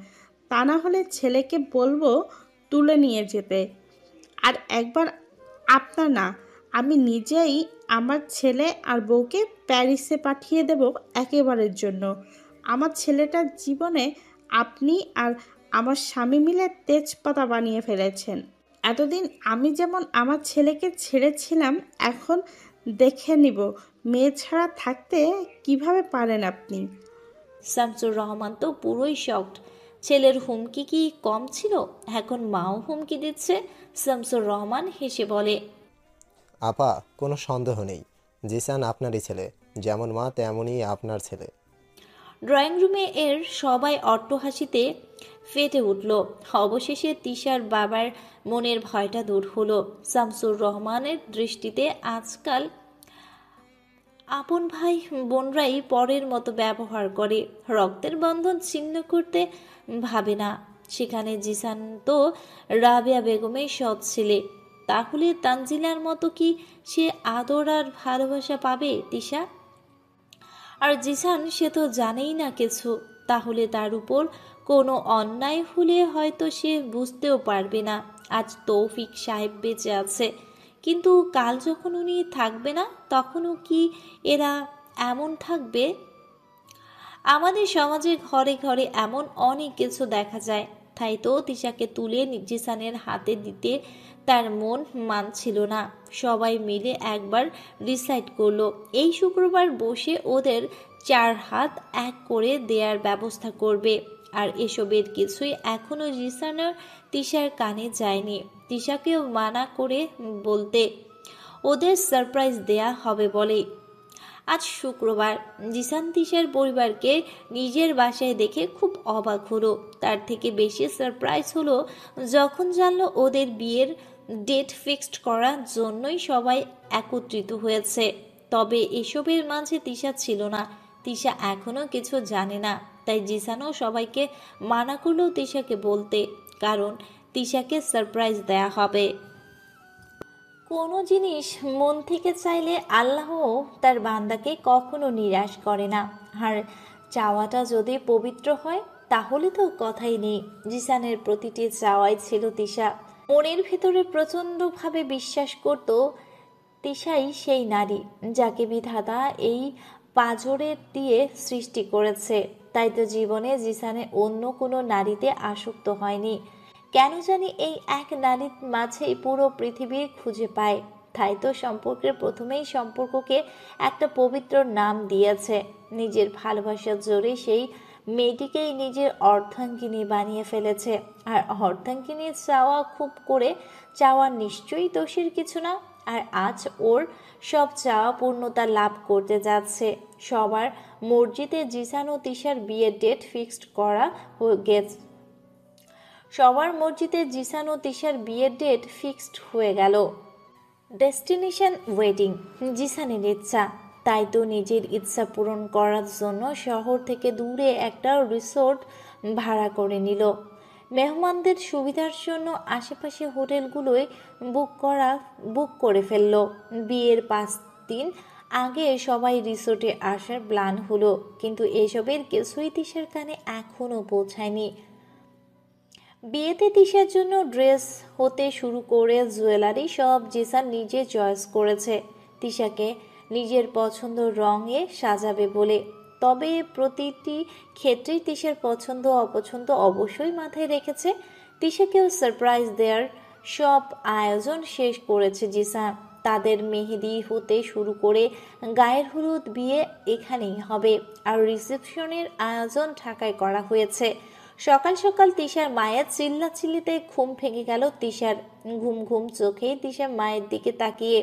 S3: তা না হলে ছেলেকে বলবো তুলে নিয়ে যেতে। আর একবার আপনার না, আমি নিজেই আমার ছেলে আর বউকে প্যারিসে পাঠিয়ে দেব একেবারের জন্য। আমার ছেলেটার জীবনে আপনি আর আমার স্বামী মিলে তেজপাতা বানিয়ে ফেলেছেন। এতদিন আমি যেমন আমার ছেলেকে ছেড়েছিলাম, এখন দেখে নিব মেয়ে ছাড়া থাকতে কিভাবে পারেন আপনি।
S1: শামসুর রহমান তো পুরোই শকড। ছেলের হুমকি কি কম ছিল? এখন মাও হুমকি দিচ্ছে। শামসুর রহমান হেসে বলে,
S10: আপা, কোনো সন্দেহ নেই, জিসান আপনারই ছেলে। যেমন মা তেমনই আপনার ছেলে।
S1: ড্রয়িং রুমে এর সবাই অট্টহাসিতে ফেটে উঠল। অবশেষে তিশার বাবার মনের ভয়টা দূর হলো। শামসুর রহমানের দৃষ্টিতে আজকাল আপন ভাই বোনরাই পরের মতো ব্যবহার করে, রক্তের বন্ধন ছিন্ন করতে ভাবে না। সেখানে জিসান তো রাবেয়া বেগমের সৎ ছেলে। তাহলে তানজিলার মতো কি সে আদর আর ভালোবাসা পাবে তিশা? আর জিসান সে তো জানেই না কিছু, তাহলে তার উপর কোনো অন্যায় হলে হয়তো সে বুঝতেও পারবে না। আজ তৌফিক সাহেব বেঁচে আছে, কিন্তু কাল যখন উনি থাকবে না তখনও কি এরা এমন থাকবে? আমাদের সমাজে ঘরে ঘরে এমন অনেক কিছু দেখা যায়, তাই তো তিশাকে তুলে জিসানের হাতে দিতে তার মন মানছিল না। সবাই মিলে একবার ডিসাইড করলো এই শুক্রবার বসে ওদের 4 হাত এক করে দেওয়ার ব্যবস্থা করবে। আর এসবের কিছুই এখনো জিসানের তিশার কানে যায়নি। তিশাকেও মানা করে বলতে ওদের সারপ্রাইজ দেয়া হবে বলে। আজ শুক্রবার। জিসান তিশার পরিবারকে নিজের বাসায় দেখে খুব অবাক হলো। তার থেকে বেশি সারপ্রাইজ হলো যখন জানলো ওদের বিয়ের ডেট ফিক্সড করার জন্যই সবাই একত্রিত হয়েছে। তবে এসবের মাঝে তিশা ছিল না। তিশা এখনো কিছু জানে না, তাই জিসানও সবাইকে মানা করলো তিশাকে বলতে, কারণ তিশাকে সারপ্রাইজ দেয়া হবে। কোনো জিনিস মন থেকে চাইলে আল্লাহও তার বান্দাকে কখনো নিরাশ করে না। আর চাওয়াটা যদি পবিত্র হয় তাহলে তো কথাই নেই। জিসানের প্রতিটি চাওয়াই ছিল তিশা। মনের ভেতরে প্রচণ্ডভাবে বিশ্বাস করত তিশাই সেই নারী যাকে বিধাতা এই পাঁজরে দিয়ে সৃষ্টি করেছে। তাই তো জীবনে জিসানে অন্য কোনো নারীতে আসক্ত হয়নি। কেন জানি এই এক নারীর মাঝেই পুরো পৃথিবী খুঁজে পায়। তাই তো সম্পর্কের প্রথমেই সম্পর্ককে একটা পবিত্র নাম দিয়েছে। নিজের ভালোবাসার জোরে সেই মেয়েটিকেই নিজের অর্ধাঙ্গিনী বানিয়ে ফেলেছে। আর অর্ধাঙ্গিনী চাওয়া খুব করে চাওয়া নিশ্চয়ই দোষের কিছু না। আর আজ ওর সব চাওয়া পূর্ণতা লাভ করতে যাচ্ছে। সবার মসজিদে জিসান ও তিশার বিয়ের ডেট ফিক্সড করা গেছে। সবার মসজিদে জিসান ও তিশার বিয়ের ডেট ফিক্সড হয়ে গেল। ডেস্টিনেশন ওয়েডিং জিসানের ইচ্ছা, তাই তো নিজের ইচ্ছা পূরণ করার জন্য শহর থেকে দূরে একটা রিসোর্ট ভাড়া করে নিল। মেহমানদের সুবিধার জন্য আশেপাশে হোটেলগুলোই বুক করে ফেলল। বিয়ের 5 দিন আগে সবাই রিসোর্টে আসার প্ল্যান হলো, কিন্তু এসবের কিছুই তিশার কানে এখনও পৌঁছায়নি। বিয়েতে তিশার জন্য ড্রেস হতে শুরু করে জুয়েলারি সব জিসান নিজে চয়েস করেছে তিশাকে নিজের পছন্দ রঙে সাজাবে বলে। তবে প্রতিটি ক্ষেত্রেই তিশার পছন্দ অপছন্দ অবশ্যই মাথায় রেখেছে। তিশাকেও সারপ্রাইজ দেওয়ার সব আয়োজন শেষ করেছে জিসান। তাদের মেহেদি হতে শুরু করে গায়ের হলুদ বিয়ে এখানেই হবে। আর রিসেপশনের আয়োজন ঢাকায় করা হয়েছে। সকাল সকাল তিশার মায়ের চিল্লাচিল্লিতে ঘুম ভেঙে গেল তিশার। ঘুম ঘুম চোখেই তিশা মায়ের দিকে তাকিয়ে